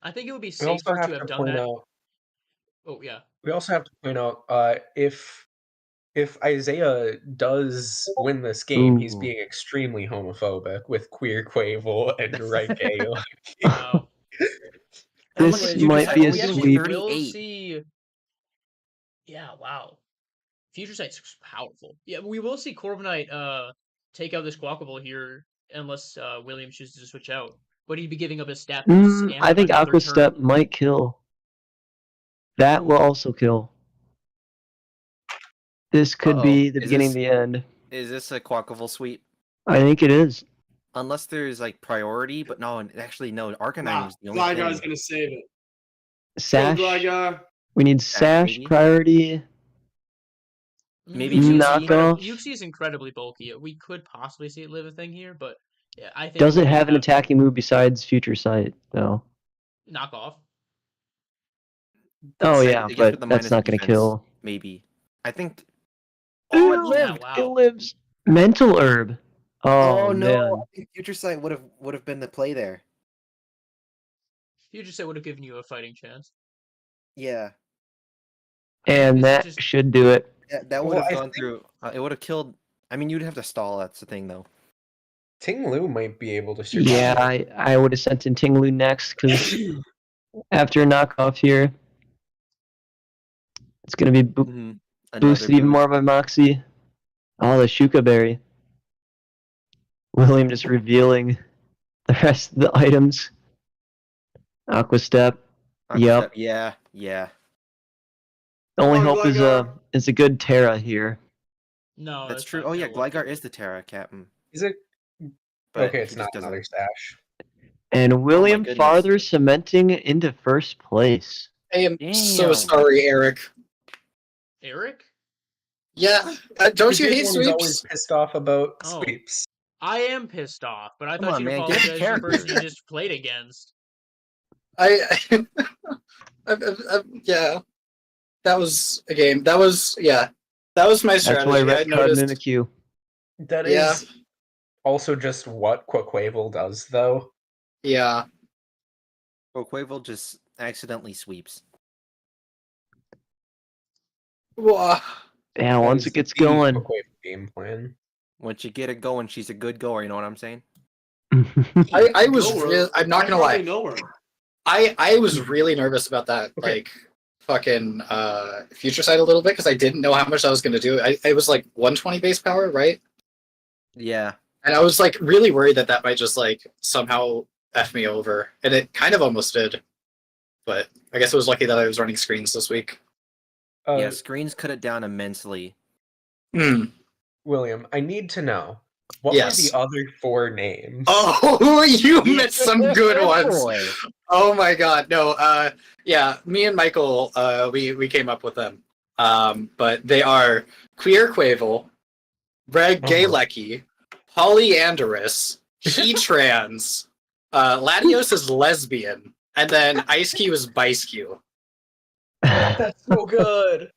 [SPEAKER 3] I think it would be
[SPEAKER 7] We also
[SPEAKER 3] safer
[SPEAKER 7] have
[SPEAKER 3] to
[SPEAKER 7] to
[SPEAKER 3] have done
[SPEAKER 7] point
[SPEAKER 3] that.
[SPEAKER 7] out.
[SPEAKER 3] Oh yeah,
[SPEAKER 7] We also have to point out if Isaiah does win this game, he's
[SPEAKER 4] Ooh.
[SPEAKER 7] being extremely homophobic with queer Quavo and right gay.
[SPEAKER 3] wow.
[SPEAKER 4] This
[SPEAKER 3] Anyways,
[SPEAKER 4] might be a
[SPEAKER 3] we actually
[SPEAKER 4] sweep.
[SPEAKER 3] will
[SPEAKER 2] 38.
[SPEAKER 3] see. Yeah, wow. Future Sight's powerful. Yeah, we will see Corviknight take out this Quackable here unless William chooses to switch out. But he'd be giving up his stat boosts and
[SPEAKER 4] I think
[SPEAKER 3] another
[SPEAKER 4] Aqua
[SPEAKER 3] turn.
[SPEAKER 4] Step might kill. That will also kill. This could
[SPEAKER 2] Uh-oh.
[SPEAKER 4] be the
[SPEAKER 2] Is
[SPEAKER 4] beginning,
[SPEAKER 2] this-
[SPEAKER 4] the end.
[SPEAKER 2] Is this a Quackable sweep?
[SPEAKER 4] I think it is.
[SPEAKER 2] Unless there's like priority, but no, actually no. Arcanine
[SPEAKER 6] Nah,
[SPEAKER 2] is the only
[SPEAKER 6] Gligar's
[SPEAKER 2] thing.
[SPEAKER 6] gonna save it.
[SPEAKER 4] Sash.
[SPEAKER 6] Go, Gligar.
[SPEAKER 4] We need Sash
[SPEAKER 2] maybe?
[SPEAKER 4] priority.
[SPEAKER 3] I mean,
[SPEAKER 2] Maybe
[SPEAKER 3] Yuxi's
[SPEAKER 4] knockoff.
[SPEAKER 3] Yuxi is incredibly bulky. We could possibly see it live a thing here, but yeah, I think
[SPEAKER 4] Does it
[SPEAKER 3] we
[SPEAKER 4] have an
[SPEAKER 3] have
[SPEAKER 4] attacking move besides Future Sight, though?
[SPEAKER 3] knockoff.
[SPEAKER 4] Oh
[SPEAKER 2] Sec-
[SPEAKER 4] yeah,
[SPEAKER 2] I guess with
[SPEAKER 4] but
[SPEAKER 2] the
[SPEAKER 4] that's
[SPEAKER 2] minus
[SPEAKER 4] not gonna
[SPEAKER 2] defense,
[SPEAKER 4] kill.
[SPEAKER 2] maybe. I think. Oh, it
[SPEAKER 4] Ooh,
[SPEAKER 2] lived.
[SPEAKER 3] wow.
[SPEAKER 4] It lives. Mental herb.
[SPEAKER 2] Oh,
[SPEAKER 4] Oh,
[SPEAKER 2] no!
[SPEAKER 4] man.
[SPEAKER 2] I think Future Sight would have been the play there.
[SPEAKER 3] Future Sight would have given you a fighting chance.
[SPEAKER 2] Yeah,
[SPEAKER 3] I mean,
[SPEAKER 4] And
[SPEAKER 3] this is
[SPEAKER 4] that
[SPEAKER 3] just
[SPEAKER 4] should do it.
[SPEAKER 2] that would
[SPEAKER 7] Well,
[SPEAKER 2] have
[SPEAKER 7] I
[SPEAKER 2] gone
[SPEAKER 7] think-
[SPEAKER 2] through. It would have killed. I mean, you'd have to stall. That's the thing, though.
[SPEAKER 7] Ting Lu might be able to survive.
[SPEAKER 4] Yeah, I would have sent in Tinglu next because after a knockoff here, it's gonna be
[SPEAKER 2] Mm-hmm.
[SPEAKER 4] boosted even more by Moxie. Oh, the Shuka Berry. William just revealing the rest of the items. Aqua Step. Yep.
[SPEAKER 2] Yeah, yeah.
[SPEAKER 4] The only
[SPEAKER 6] Come on,
[SPEAKER 4] hope is a good Terra here.
[SPEAKER 3] no.
[SPEAKER 2] That's
[SPEAKER 3] it's
[SPEAKER 2] true.
[SPEAKER 3] not
[SPEAKER 2] Oh yeah,
[SPEAKER 3] gonna work
[SPEAKER 2] Gligar
[SPEAKER 3] out.
[SPEAKER 2] is the Terra Captain.
[SPEAKER 7] Is it?
[SPEAKER 2] But
[SPEAKER 7] Okay,
[SPEAKER 2] he
[SPEAKER 7] it's
[SPEAKER 2] just
[SPEAKER 7] not
[SPEAKER 2] doesn't.
[SPEAKER 7] another stash.
[SPEAKER 4] And William
[SPEAKER 2] goodness.
[SPEAKER 4] farther cementing into first place.
[SPEAKER 1] I am so
[SPEAKER 2] Damn.
[SPEAKER 1] sorry, Eric.
[SPEAKER 3] Eric?
[SPEAKER 1] Yeah, don't you
[SPEAKER 7] Because
[SPEAKER 1] hate
[SPEAKER 7] everyone's
[SPEAKER 1] sweeps?
[SPEAKER 7] always pissed off about
[SPEAKER 3] Oh.
[SPEAKER 7] sweeps.
[SPEAKER 3] I am pissed off, but I
[SPEAKER 2] Come
[SPEAKER 3] thought
[SPEAKER 2] on,
[SPEAKER 3] you'd
[SPEAKER 2] man, get a
[SPEAKER 3] apologize to the person you
[SPEAKER 2] character.
[SPEAKER 3] just played against.
[SPEAKER 1] Yeah, that was a game. That was that was my
[SPEAKER 4] That's
[SPEAKER 1] strategy.
[SPEAKER 4] why
[SPEAKER 1] I
[SPEAKER 4] red card in the
[SPEAKER 1] noticed.
[SPEAKER 4] queue.
[SPEAKER 7] That is
[SPEAKER 1] Yeah.
[SPEAKER 7] also just what Quaquavel does, though.
[SPEAKER 1] Yeah,
[SPEAKER 2] Quavel just accidentally sweeps.
[SPEAKER 1] well,
[SPEAKER 4] Yeah,
[SPEAKER 7] That
[SPEAKER 4] once
[SPEAKER 7] is
[SPEAKER 4] it gets
[SPEAKER 7] the
[SPEAKER 4] going.
[SPEAKER 7] Quaquavel game plan.
[SPEAKER 2] Once you get it going, she's a good goer. You know what I'm saying?
[SPEAKER 1] I was
[SPEAKER 6] Know her.
[SPEAKER 1] really. I'm not
[SPEAKER 6] I
[SPEAKER 1] gonna
[SPEAKER 6] hardly
[SPEAKER 1] lie.
[SPEAKER 6] know her.
[SPEAKER 1] I was really nervous about that.
[SPEAKER 7] Okay.
[SPEAKER 1] Like fucking future sight a little bit because I didn't know how much I was gonna do. I was like 120 base power, right?
[SPEAKER 2] Yeah.
[SPEAKER 1] And I was like really worried that that might just like somehow f me over, and it kind of almost did. But I guess it was lucky that I was running screens this week.
[SPEAKER 2] Yeah, screens cut it down immensely.
[SPEAKER 1] Hmm.
[SPEAKER 7] William, I need to know what
[SPEAKER 1] Yes.
[SPEAKER 7] were the other 4 names?
[SPEAKER 1] Oh, you missed some good ones.
[SPEAKER 2] Boy.
[SPEAKER 1] Oh my god, no. Yeah, me and Michael, we came up with them. But they are Queer Quavel, Reg Gay Lecky, Polyandrous, He Trans, Latios is lesbian, and then Ice Cube is Biceque.
[SPEAKER 7] That's so good.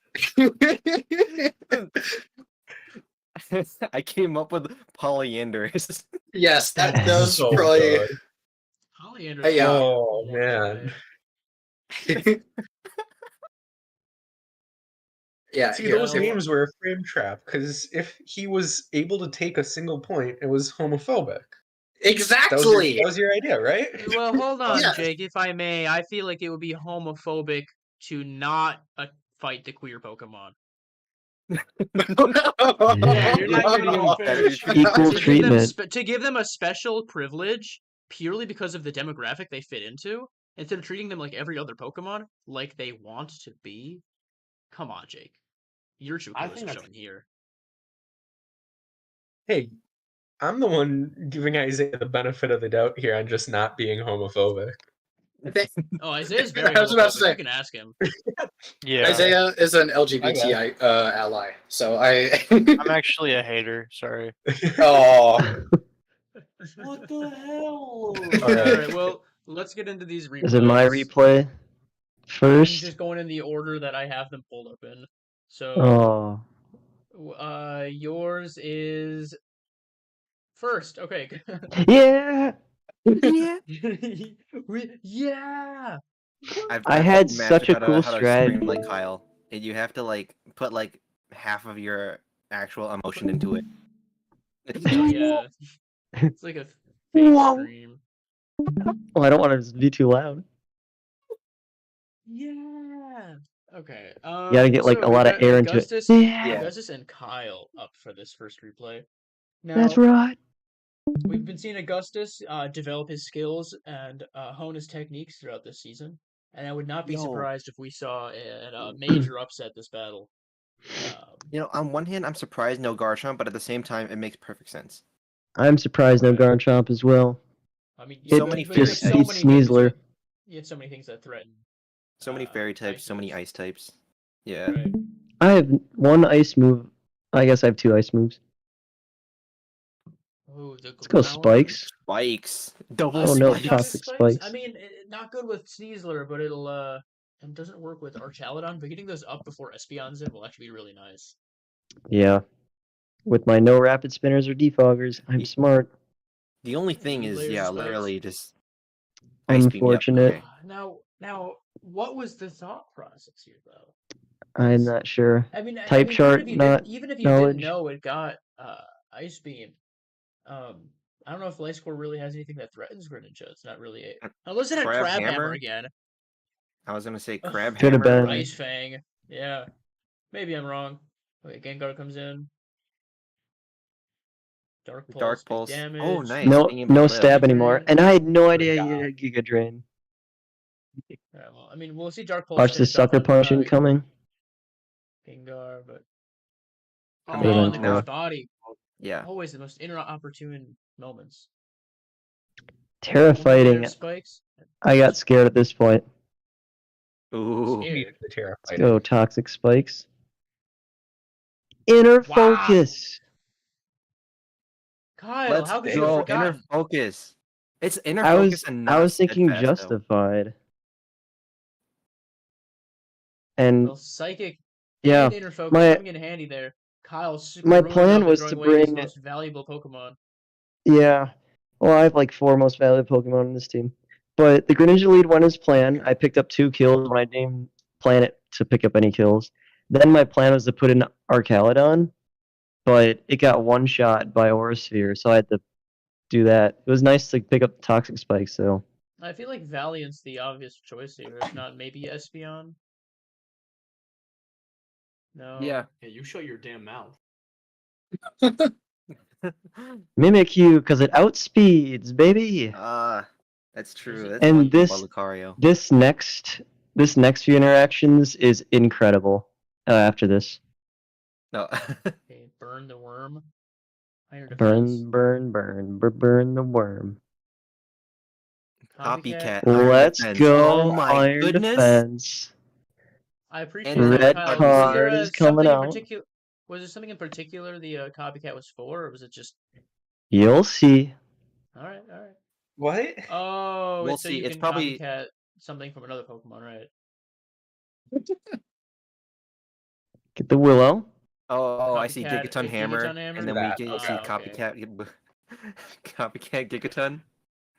[SPEAKER 2] I came up with polyandrous.
[SPEAKER 1] Yes, that was
[SPEAKER 7] so
[SPEAKER 1] probably.
[SPEAKER 7] good.
[SPEAKER 3] Polyandrous.
[SPEAKER 1] Yeah.
[SPEAKER 7] Oh man.
[SPEAKER 1] Yeah,
[SPEAKER 7] See,
[SPEAKER 1] here,
[SPEAKER 7] those
[SPEAKER 1] here.
[SPEAKER 7] names were a frame trap because if he was able to take a single point, it was homophobic.
[SPEAKER 1] Exactly.
[SPEAKER 7] That was your idea, right?
[SPEAKER 3] Well, hold on,
[SPEAKER 1] Yeah.
[SPEAKER 3] Jake. If I may, I feel like it would be homophobic to not fight the queer Pokemon.
[SPEAKER 6] Yeah, you're not giving them fair
[SPEAKER 4] Equal
[SPEAKER 3] To give them
[SPEAKER 4] treatment.
[SPEAKER 3] to give them a special privilege purely because of the demographic they fit into, instead of treating them like every other Pokemon, like they want to be. Come on, Jake. Your true
[SPEAKER 6] I
[SPEAKER 3] colors
[SPEAKER 6] think
[SPEAKER 3] are
[SPEAKER 6] that's-
[SPEAKER 3] showing here.
[SPEAKER 7] Hey, I'm the one giving Isaiah the benefit of the doubt here on just not being homophobic.
[SPEAKER 3] Oh, Isaiah's very
[SPEAKER 1] I was about to
[SPEAKER 3] homophobic.
[SPEAKER 1] say.
[SPEAKER 3] You can ask him.
[SPEAKER 5] Yeah,
[SPEAKER 1] Isaiah is an LGBT ally, so I.
[SPEAKER 5] I'm actually a hater. Sorry.
[SPEAKER 1] Oh,
[SPEAKER 6] What the hell?
[SPEAKER 3] Alright, well, let's get into these replays.
[SPEAKER 4] Is it my replay
[SPEAKER 3] I'm
[SPEAKER 4] first?
[SPEAKER 3] just going in the order that I have them pulled up in. So,
[SPEAKER 4] Oh.
[SPEAKER 3] yours is first. Okay.
[SPEAKER 4] Yeah.
[SPEAKER 2] Yeah.
[SPEAKER 3] Yeah.
[SPEAKER 4] I had
[SPEAKER 2] mastered
[SPEAKER 4] such a
[SPEAKER 2] how to-
[SPEAKER 4] cool
[SPEAKER 2] how to
[SPEAKER 4] strategy.
[SPEAKER 2] scream like Kyle. And you have to like put like half of your actual emotion into it.
[SPEAKER 3] Yeah. It's like a fake
[SPEAKER 4] Whoa.
[SPEAKER 3] scream.
[SPEAKER 4] Well, I don't want to be too loud.
[SPEAKER 3] Yeah. Okay.
[SPEAKER 4] You gotta get like
[SPEAKER 3] so
[SPEAKER 4] a
[SPEAKER 3] we've
[SPEAKER 4] lot of
[SPEAKER 3] got
[SPEAKER 4] air into it.
[SPEAKER 3] Augustus,
[SPEAKER 4] Yeah.
[SPEAKER 3] Augustus and Kyle up for this first replay. Now,
[SPEAKER 4] That's right.
[SPEAKER 3] we've been seeing Augustus develop his skills and hone his techniques throughout this season, and I would not be
[SPEAKER 2] Yo.
[SPEAKER 3] surprised if we saw a major upset this battle.
[SPEAKER 2] You know, on one hand, I'm surprised no Garchomp, but at the same time, it makes perfect sense.
[SPEAKER 4] I'm surprised no Garchomp as well.
[SPEAKER 3] I mean,
[SPEAKER 2] So
[SPEAKER 3] you-
[SPEAKER 2] many
[SPEAKER 3] but you
[SPEAKER 2] just
[SPEAKER 3] have
[SPEAKER 4] beats
[SPEAKER 3] many things
[SPEAKER 4] Sneasler.
[SPEAKER 3] that- You have so many things that threaten.
[SPEAKER 2] So many fairy types, so many ice types. Yeah.
[SPEAKER 3] Right.
[SPEAKER 4] I have one ice move. I guess I have two ice moves.
[SPEAKER 3] Ooh, the
[SPEAKER 4] Let's go
[SPEAKER 3] ground-
[SPEAKER 4] Spikes.
[SPEAKER 2] Spikes. Double
[SPEAKER 4] Oh, no,
[SPEAKER 2] spikes.
[SPEAKER 4] toxic spikes.
[SPEAKER 3] I mean, not good with Sneasler, but it'll and doesn't work with Archaladon, but getting those up before Espeon's in will actually be really nice.
[SPEAKER 4] Yeah. With my no rapid spinners or defoggers, I'm
[SPEAKER 2] Ye-
[SPEAKER 4] smart.
[SPEAKER 2] The only thing
[SPEAKER 3] Lead
[SPEAKER 2] is,
[SPEAKER 3] layers
[SPEAKER 2] yeah,
[SPEAKER 3] spikes.
[SPEAKER 2] literally just ice beam. Yep,
[SPEAKER 4] Unfortunate.
[SPEAKER 2] okay.
[SPEAKER 3] Now, what was the thought process here, though?
[SPEAKER 4] I'm not sure.
[SPEAKER 3] I mean,
[SPEAKER 4] Type chart, not
[SPEAKER 3] even if you
[SPEAKER 4] knowledge.
[SPEAKER 3] didn't know it got Ice Beam, I don't know if Light Score really has anything that threatens Greninja. It's not really unless it had
[SPEAKER 2] Crab
[SPEAKER 3] Crab Hammer
[SPEAKER 2] Hammer?
[SPEAKER 3] again.
[SPEAKER 2] I was gonna say
[SPEAKER 3] Ugh.
[SPEAKER 2] Crab
[SPEAKER 4] Should've
[SPEAKER 2] Hammer.
[SPEAKER 4] been.
[SPEAKER 2] like-
[SPEAKER 3] Ice Fang. Yeah. Maybe I'm wrong. Okay, Gengar comes in. Dark Pulse.
[SPEAKER 2] Dark
[SPEAKER 3] big
[SPEAKER 2] Pulse.
[SPEAKER 3] Damage.
[SPEAKER 2] Oh, nice.
[SPEAKER 4] No,
[SPEAKER 2] being able
[SPEAKER 4] no
[SPEAKER 2] to live.
[SPEAKER 4] stab anymore.
[SPEAKER 3] Drain.
[SPEAKER 4] And I had no idea
[SPEAKER 7] God.
[SPEAKER 4] you had Giga Drain.
[SPEAKER 3] Yeah, well, I mean, we'll see Dark Pulse
[SPEAKER 4] Watch the
[SPEAKER 3] finish off
[SPEAKER 4] sucker
[SPEAKER 3] on
[SPEAKER 4] punch incoming.
[SPEAKER 3] Gengar, but
[SPEAKER 6] Oh,
[SPEAKER 4] Could've
[SPEAKER 3] on
[SPEAKER 4] been
[SPEAKER 3] the
[SPEAKER 4] tough.
[SPEAKER 3] cross body.
[SPEAKER 2] Yeah.
[SPEAKER 3] Always the most inopportune moments.
[SPEAKER 4] Terra
[SPEAKER 3] We'll get
[SPEAKER 4] fighting.
[SPEAKER 3] air spikes.
[SPEAKER 4] I got scared at this point.
[SPEAKER 2] Ooh.
[SPEAKER 3] Scared.
[SPEAKER 7] Needed the Terra
[SPEAKER 4] Let's
[SPEAKER 7] fighting.
[SPEAKER 4] go toxic spikes. Inner
[SPEAKER 3] Wow.
[SPEAKER 4] focus.
[SPEAKER 3] Kyle,
[SPEAKER 2] Let's
[SPEAKER 3] how could you have
[SPEAKER 2] go.
[SPEAKER 3] forgotten?
[SPEAKER 2] Inner focus. It's inner
[SPEAKER 4] I
[SPEAKER 2] focus
[SPEAKER 4] was
[SPEAKER 2] and not
[SPEAKER 4] I was thinking
[SPEAKER 2] steadfast, though.
[SPEAKER 4] justified. And
[SPEAKER 3] Well, Psychic
[SPEAKER 4] yeah,
[SPEAKER 3] and Inner Focus
[SPEAKER 4] my-
[SPEAKER 3] coming in handy there. Kyle
[SPEAKER 4] my
[SPEAKER 3] screwing
[SPEAKER 4] plan
[SPEAKER 3] up and
[SPEAKER 4] was
[SPEAKER 3] throwing
[SPEAKER 4] to
[SPEAKER 3] away his
[SPEAKER 4] bring-
[SPEAKER 3] most valuable Pokemon.
[SPEAKER 4] yeah. Well, I have like 4 most valuable Pokemon on this team. But the Greninja lead went as planned. I picked up 2 kills when I didn't plan it to pick up any kills. Then my plan was to put in Archaladon, but it got one shot by Aura Sphere, so I had to do that. It was nice to pick up Toxic Spikes, though.
[SPEAKER 3] I feel like Valiant's the obvious choice here, if not maybe Espeon. No.
[SPEAKER 2] Yeah.
[SPEAKER 6] Yeah, you shut your damn mouth.
[SPEAKER 4] Mimikyu, because it outspeeds, baby.
[SPEAKER 2] That's true.
[SPEAKER 3] it-
[SPEAKER 2] That's
[SPEAKER 4] And
[SPEAKER 2] one thing
[SPEAKER 4] this-
[SPEAKER 2] about Lucario.
[SPEAKER 4] This next few interactions is incredible. After this,
[SPEAKER 2] No.
[SPEAKER 3] Okay, burn the worm. Iron defense.
[SPEAKER 4] burn the worm.
[SPEAKER 2] Copycat. Iron
[SPEAKER 4] Let's
[SPEAKER 2] defense.
[SPEAKER 4] go,
[SPEAKER 2] Oh my
[SPEAKER 4] Iron
[SPEAKER 2] goodness.
[SPEAKER 4] Defense.
[SPEAKER 3] I appreciate
[SPEAKER 2] And
[SPEAKER 3] that,
[SPEAKER 4] Red
[SPEAKER 3] Kyle.
[SPEAKER 4] card
[SPEAKER 3] Was
[SPEAKER 4] is
[SPEAKER 3] there
[SPEAKER 4] coming
[SPEAKER 3] something in
[SPEAKER 4] out.
[SPEAKER 3] particular? Was there something in particular the copycat was for, or was it just?
[SPEAKER 4] You'll see.
[SPEAKER 3] All right.
[SPEAKER 7] What?
[SPEAKER 3] Oh,
[SPEAKER 2] We'll
[SPEAKER 3] it's so
[SPEAKER 2] see.
[SPEAKER 3] you
[SPEAKER 2] It's
[SPEAKER 3] can
[SPEAKER 2] probably-
[SPEAKER 3] copycat something from another Pokemon, right?
[SPEAKER 4] Get the Willow.
[SPEAKER 2] Oh, I see
[SPEAKER 3] Copycat-
[SPEAKER 2] Gigaton
[SPEAKER 3] a
[SPEAKER 2] Hammer,
[SPEAKER 3] Gigaton Hammer?
[SPEAKER 2] and then
[SPEAKER 7] That,
[SPEAKER 2] we get
[SPEAKER 7] okay.
[SPEAKER 2] see
[SPEAKER 3] Okay.
[SPEAKER 2] Copycat. Copycat Gigaton.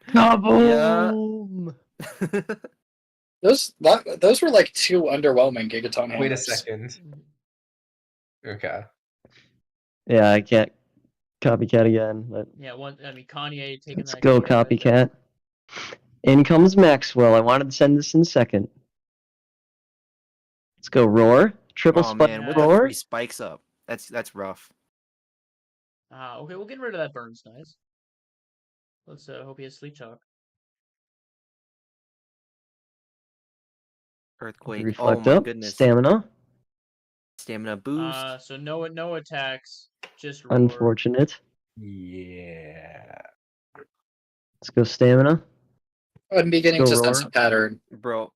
[SPEAKER 4] Kaboom!
[SPEAKER 1] Those were like 2 underwhelming Gigaton hammers.
[SPEAKER 7] Wait a second. Okay.
[SPEAKER 4] Yeah, I can't copycat again, but
[SPEAKER 3] Yeah, Kanye taking
[SPEAKER 4] let's
[SPEAKER 3] that.
[SPEAKER 4] go
[SPEAKER 3] Giga right there.
[SPEAKER 4] copycat. In comes Maxwell. I wanted to send this in second. Let's go Roar. Triple
[SPEAKER 2] Oh
[SPEAKER 4] spike
[SPEAKER 2] man,
[SPEAKER 3] Yeah.
[SPEAKER 2] with the
[SPEAKER 4] Roar.
[SPEAKER 2] 3 spikes up. That's rough.
[SPEAKER 3] Okay, we'll get rid of that Burns. Nice. Let's hope he has Sleep Talk.
[SPEAKER 2] Earthquake.
[SPEAKER 4] Reflect
[SPEAKER 2] oh my
[SPEAKER 4] up.
[SPEAKER 2] goodness.
[SPEAKER 4] Stamina.
[SPEAKER 2] Stamina boost.
[SPEAKER 3] So no attacks, just roar.
[SPEAKER 4] Unfortunate.
[SPEAKER 7] Yeah.
[SPEAKER 4] Let's go stamina.
[SPEAKER 1] I'm beginning
[SPEAKER 4] Go
[SPEAKER 1] to
[SPEAKER 4] Roar.
[SPEAKER 1] sense a pattern.
[SPEAKER 2] Bro,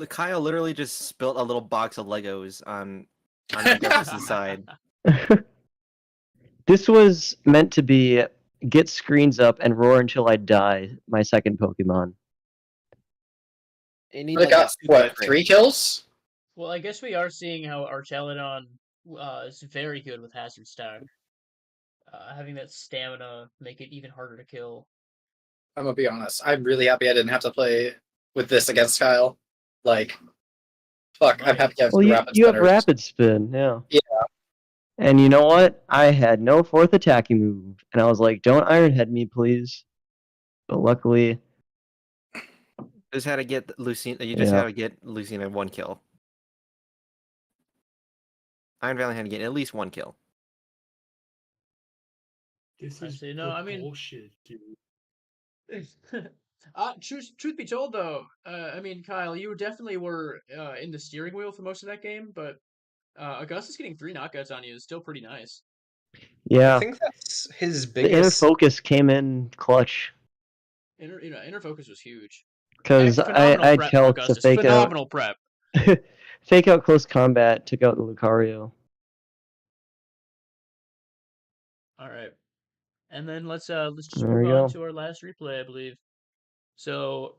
[SPEAKER 2] Kyle literally just spilt a little box of Legos on Augustus' side.
[SPEAKER 4] This was meant to be get screens up and roar until I die. My second Pokemon.
[SPEAKER 2] It needs
[SPEAKER 1] I
[SPEAKER 2] like
[SPEAKER 1] got
[SPEAKER 2] that super crit.
[SPEAKER 1] 3 kills?
[SPEAKER 3] Well, I guess we are seeing how Archaladon is very good with Hazard Stack. Having that stamina make it even harder to kill.
[SPEAKER 1] I'm gonna be honest. I'm really happy I didn't have to play with this against Kyle. Like, fuck, I'm happy I have
[SPEAKER 4] Well,
[SPEAKER 1] rapid
[SPEAKER 4] you have
[SPEAKER 1] spinners.
[SPEAKER 4] rapid spin, yeah.
[SPEAKER 1] Yeah.
[SPEAKER 4] And you know what? I had no 4th attacking move, and I was like, "Don't Iron Head me, please." But luckily,
[SPEAKER 2] Just had to get Lucina. You just
[SPEAKER 4] Yeah.
[SPEAKER 2] had to get Lucina 1 kill. Iron Valley had to get at least 1 kill.
[SPEAKER 6] This
[SPEAKER 3] I
[SPEAKER 6] is
[SPEAKER 3] see. No, I mean-
[SPEAKER 6] bullshit, dude.
[SPEAKER 3] Truth be told, though, I mean, Kyle, you definitely were in the steering wheel for most of that game, but Augustus getting 3 knockouts on you is still pretty nice.
[SPEAKER 4] yeah,
[SPEAKER 7] I think that's his
[SPEAKER 4] the inner
[SPEAKER 7] biggest.
[SPEAKER 4] focus came in clutch
[SPEAKER 3] Inner focus was huge.
[SPEAKER 4] because
[SPEAKER 3] Phenomenal
[SPEAKER 4] I had
[SPEAKER 3] prep,
[SPEAKER 4] calc to
[SPEAKER 3] Augustus.
[SPEAKER 4] fake
[SPEAKER 3] Phenomenal prep.
[SPEAKER 4] out, fake out close combat, took out the Lucario.
[SPEAKER 3] All right, and then let's just
[SPEAKER 4] There
[SPEAKER 3] move
[SPEAKER 4] we
[SPEAKER 3] on
[SPEAKER 4] go.
[SPEAKER 3] to our last replay, I believe. So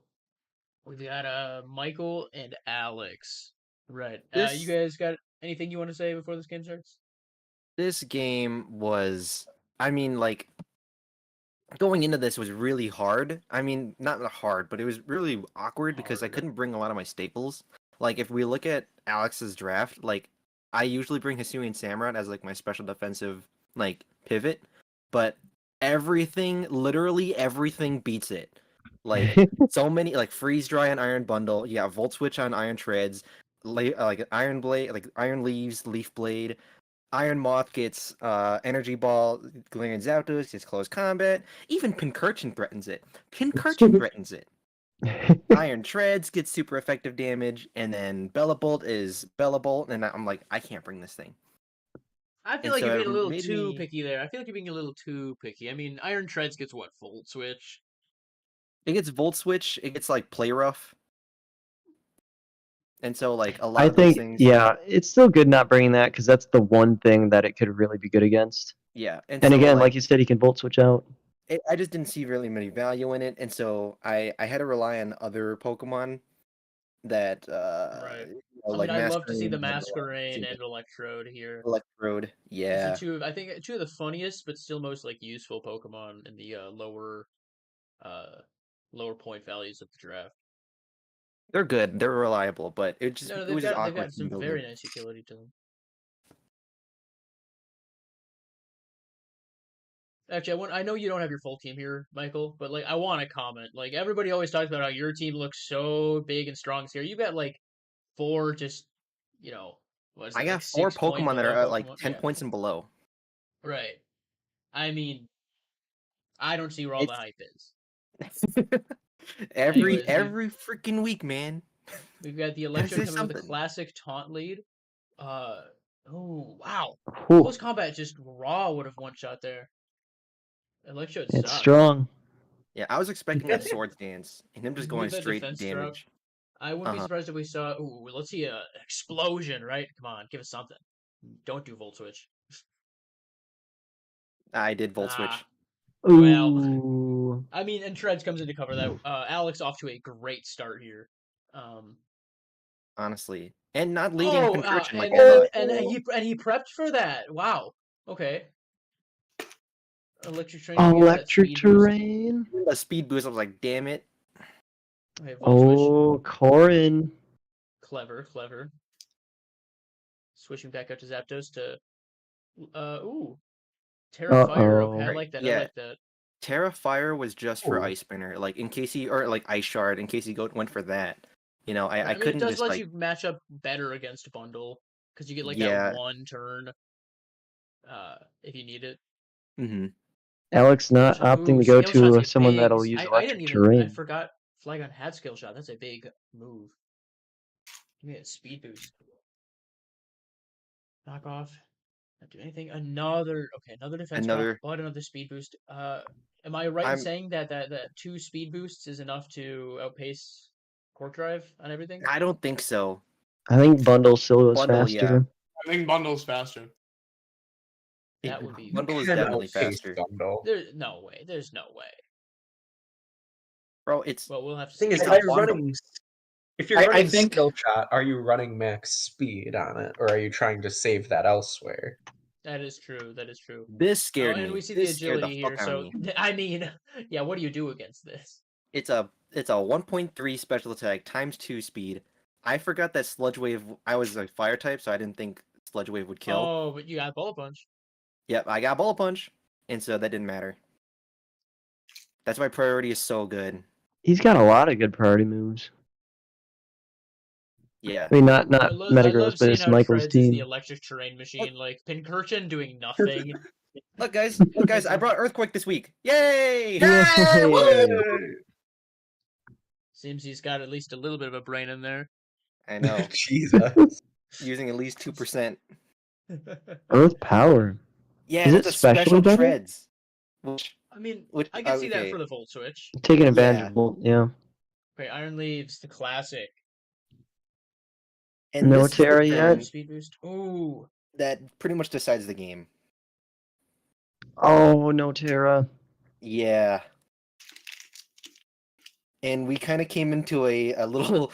[SPEAKER 3] We've got Michael and Alex. Right.
[SPEAKER 2] This-
[SPEAKER 3] You guys got anything you want to say before this game starts?
[SPEAKER 2] This game was, I mean, like, going into this was really hard. I mean, not hard, but it was really awkward because I
[SPEAKER 7] Hard.
[SPEAKER 2] couldn't bring a lot of my staples. Like, if we look at Alex's draft, like, I usually bring Hisuian Samurott as, like, my special defensive, like, pivot, but literally everything beats it. Like, so many, like, Freeze Dry on Iron Bundle, you got Volt Switch on Iron Treads, like, Iron Blade, like, Iron Leaves, Leaf Blade, Iron Moth gets Energy Ball, Galarian Zapdos gets Close Combat, even Pincurchin threatens it. Pincurchin threatens it. Iron Treads gets super effective damage, and then Bellabolt is Bellabolt, and I'm like, I can't bring this thing.
[SPEAKER 3] I feel
[SPEAKER 2] And
[SPEAKER 3] like
[SPEAKER 2] so
[SPEAKER 3] you're
[SPEAKER 2] it
[SPEAKER 3] being a little
[SPEAKER 2] made
[SPEAKER 3] too
[SPEAKER 2] me-
[SPEAKER 3] picky there. I feel like you're being a little too picky. I mean, Iron Treads gets what? Volt Switch?
[SPEAKER 2] It gets Volt Switch, it gets like Play Rough. And so like a lot
[SPEAKER 4] I
[SPEAKER 2] of those
[SPEAKER 4] think,
[SPEAKER 2] things.
[SPEAKER 4] yeah, it's still good not bringing that because that's the one thing that it could really be good against.
[SPEAKER 2] Yeah.
[SPEAKER 4] And
[SPEAKER 2] so,
[SPEAKER 4] again, like you said, he can Volt Switch out.
[SPEAKER 2] I just didn't see really many value in it, and so I had to rely on other Pokemon that
[SPEAKER 3] Right.
[SPEAKER 2] you know,
[SPEAKER 3] I
[SPEAKER 2] like
[SPEAKER 3] mean, I'd love to see the
[SPEAKER 2] Masquerain
[SPEAKER 3] Masquerain and Electrode here.
[SPEAKER 2] Electrode.
[SPEAKER 3] Those are
[SPEAKER 2] Yeah.
[SPEAKER 3] I think, two of the funniest, but still most like useful Pokemon in the uh, lower point values of the draft.
[SPEAKER 2] They're good. They're reliable, but it
[SPEAKER 3] No,
[SPEAKER 2] was just
[SPEAKER 3] they've
[SPEAKER 2] awkward
[SPEAKER 3] got
[SPEAKER 2] to
[SPEAKER 3] some
[SPEAKER 2] build
[SPEAKER 3] very
[SPEAKER 2] it.
[SPEAKER 3] nice utility to them. Actually, I know you don't have your full team here, Michael, but like I want to comment. Like everybody always talks about how your team looks so big and strong here. You got like four just, you know, what is it,
[SPEAKER 2] I
[SPEAKER 3] like
[SPEAKER 2] got 4
[SPEAKER 3] 6 point
[SPEAKER 2] Pokemon that are
[SPEAKER 3] below
[SPEAKER 2] at like
[SPEAKER 3] Pokemon?
[SPEAKER 2] 10
[SPEAKER 3] Yeah,
[SPEAKER 2] points and below.
[SPEAKER 3] right. I mean, I don't see where all the
[SPEAKER 2] It's
[SPEAKER 3] hype is.
[SPEAKER 2] every
[SPEAKER 3] Anyways,
[SPEAKER 2] freaking week, man.
[SPEAKER 3] we've got the
[SPEAKER 2] There's
[SPEAKER 3] Electro
[SPEAKER 2] just
[SPEAKER 3] coming with a
[SPEAKER 2] something.
[SPEAKER 3] classic taunt lead. Oh wow,
[SPEAKER 4] Whew,
[SPEAKER 3] close combat just raw would have one shot there. Electro
[SPEAKER 4] it's
[SPEAKER 3] sucks.
[SPEAKER 4] strong.
[SPEAKER 2] Yeah, I was expecting a Swords Dance and him just
[SPEAKER 3] With
[SPEAKER 2] going
[SPEAKER 3] that
[SPEAKER 2] straight
[SPEAKER 3] defense drop.
[SPEAKER 2] damage.
[SPEAKER 3] I wouldn't be surprised if we saw. Ooh, let's see an explosion, right? Come on, give us something. Don't do Volt Switch.
[SPEAKER 2] I did Volt Switch.
[SPEAKER 3] Ah, well,
[SPEAKER 4] Ooh.
[SPEAKER 3] I mean, and Treads comes in to cover that. Alex off to a great start here.
[SPEAKER 2] Honestly. And not leading
[SPEAKER 3] Oh,
[SPEAKER 2] Pincurchin like
[SPEAKER 3] and
[SPEAKER 2] I thought.
[SPEAKER 3] he prepped for that. Wow. Okay. Electric Train. We got that
[SPEAKER 4] Electric
[SPEAKER 3] speed boost.
[SPEAKER 4] terrain.
[SPEAKER 2] A speed boost, I was like, damn it.
[SPEAKER 3] Okay, Volt Switch.
[SPEAKER 4] Oh, Corin.
[SPEAKER 3] Clever. Switching back up to Zapdos to. Ooh. Terra Fire. Okay, I
[SPEAKER 4] Uh-oh.
[SPEAKER 3] like that.
[SPEAKER 2] Yeah.
[SPEAKER 3] I like that.
[SPEAKER 2] Terra Fire was just for
[SPEAKER 7] Ooh.
[SPEAKER 2] Ice Spinner. Like in case he or like Ice Shard, in case he went for that. You know, I
[SPEAKER 3] I mean,
[SPEAKER 2] couldn't
[SPEAKER 3] it does
[SPEAKER 2] just
[SPEAKER 3] let
[SPEAKER 2] like
[SPEAKER 3] you match up better against Bundle because you get like
[SPEAKER 2] Yeah.
[SPEAKER 3] that one turn. If you need it.
[SPEAKER 2] hmm
[SPEAKER 4] Alex not
[SPEAKER 3] Skill shot.
[SPEAKER 4] opting
[SPEAKER 3] Ooh,
[SPEAKER 4] to go
[SPEAKER 3] skill shots
[SPEAKER 4] to
[SPEAKER 3] get
[SPEAKER 4] someone
[SPEAKER 3] big.
[SPEAKER 4] that'll use
[SPEAKER 3] I
[SPEAKER 4] electric
[SPEAKER 3] didn't even. I
[SPEAKER 4] terrain.
[SPEAKER 3] forgot Flygon had skill shot. That's a big move. Give me a speed boost. Knock off. Not do anything. Another defense drop,
[SPEAKER 2] Another
[SPEAKER 3] but another speed boost. Am I right in
[SPEAKER 2] I'm
[SPEAKER 3] saying that 2 speed boosts is enough to outpace Cork Drive on everything?
[SPEAKER 2] I don't think so.
[SPEAKER 4] I think Bundle still goes
[SPEAKER 2] Bundle,
[SPEAKER 4] faster.
[SPEAKER 2] yeah.
[SPEAKER 6] I think Bundle's faster.
[SPEAKER 3] That would be.
[SPEAKER 2] Bundle is
[SPEAKER 7] Can
[SPEAKER 2] definitely
[SPEAKER 7] outpace
[SPEAKER 2] faster.
[SPEAKER 7] Bundle.
[SPEAKER 3] There's no way. There's no way.
[SPEAKER 2] Bro, it's
[SPEAKER 3] Well, we'll have to
[SPEAKER 7] Thing
[SPEAKER 3] see.
[SPEAKER 7] is,
[SPEAKER 2] It's
[SPEAKER 7] if
[SPEAKER 2] a
[SPEAKER 7] you're
[SPEAKER 2] bundle.
[SPEAKER 7] running, if you're
[SPEAKER 1] I
[SPEAKER 7] running
[SPEAKER 1] think-
[SPEAKER 7] skill shot, are you running max speed on it, or are you trying to save that elsewhere?
[SPEAKER 3] That is true. That is true.
[SPEAKER 2] this scared me.
[SPEAKER 3] And we see
[SPEAKER 2] This
[SPEAKER 3] the
[SPEAKER 2] scared
[SPEAKER 3] agility
[SPEAKER 2] the
[SPEAKER 3] here.
[SPEAKER 2] fuck out of
[SPEAKER 3] So
[SPEAKER 2] me.
[SPEAKER 3] I mean, yeah. What do you do against this?
[SPEAKER 2] It's a 1.3 special attack times 2 speed. I forgot that Sludge Wave. I was a fire type, so I didn't think Sludge Wave would kill.
[SPEAKER 3] Oh, but you got Bullet Punch.
[SPEAKER 2] Yep, I got Bullet Punch, and so that didn't matter. That's why priority is so good.
[SPEAKER 4] He's got a lot of good priority moves.
[SPEAKER 2] Yeah.
[SPEAKER 4] I mean, not
[SPEAKER 3] I love
[SPEAKER 4] Metagross, but
[SPEAKER 3] seeing
[SPEAKER 4] it's
[SPEAKER 3] how
[SPEAKER 4] Michael's
[SPEAKER 3] Treads is the
[SPEAKER 4] team.
[SPEAKER 3] electric terrain machine. Like Pincurchin doing nothing.
[SPEAKER 2] Look, guys, I brought Earthquake this week. Yay!
[SPEAKER 4] Yay!
[SPEAKER 3] Seems he's got at least a little bit of a brain in there.
[SPEAKER 2] I know.
[SPEAKER 7] Jesus.
[SPEAKER 2] Using at least 2%.
[SPEAKER 4] Earth Power.
[SPEAKER 2] Yeah,
[SPEAKER 4] Is
[SPEAKER 2] with
[SPEAKER 4] it
[SPEAKER 2] the special
[SPEAKER 4] specially better?
[SPEAKER 2] treads. Which,
[SPEAKER 3] I mean,
[SPEAKER 2] which
[SPEAKER 3] I can see that
[SPEAKER 2] okay.
[SPEAKER 3] for the Volt Switch.
[SPEAKER 4] Taking advantage
[SPEAKER 2] Yeah.
[SPEAKER 4] of Volt, yeah.
[SPEAKER 3] Okay, Iron Leaves, the classic.
[SPEAKER 2] And
[SPEAKER 4] No
[SPEAKER 2] this is the
[SPEAKER 4] Terra yet?
[SPEAKER 2] turn
[SPEAKER 3] Speed boost. Ooh.
[SPEAKER 2] that pretty much decides the game.
[SPEAKER 4] Oh, no Terra.
[SPEAKER 2] Yeah. and we kind of came into a little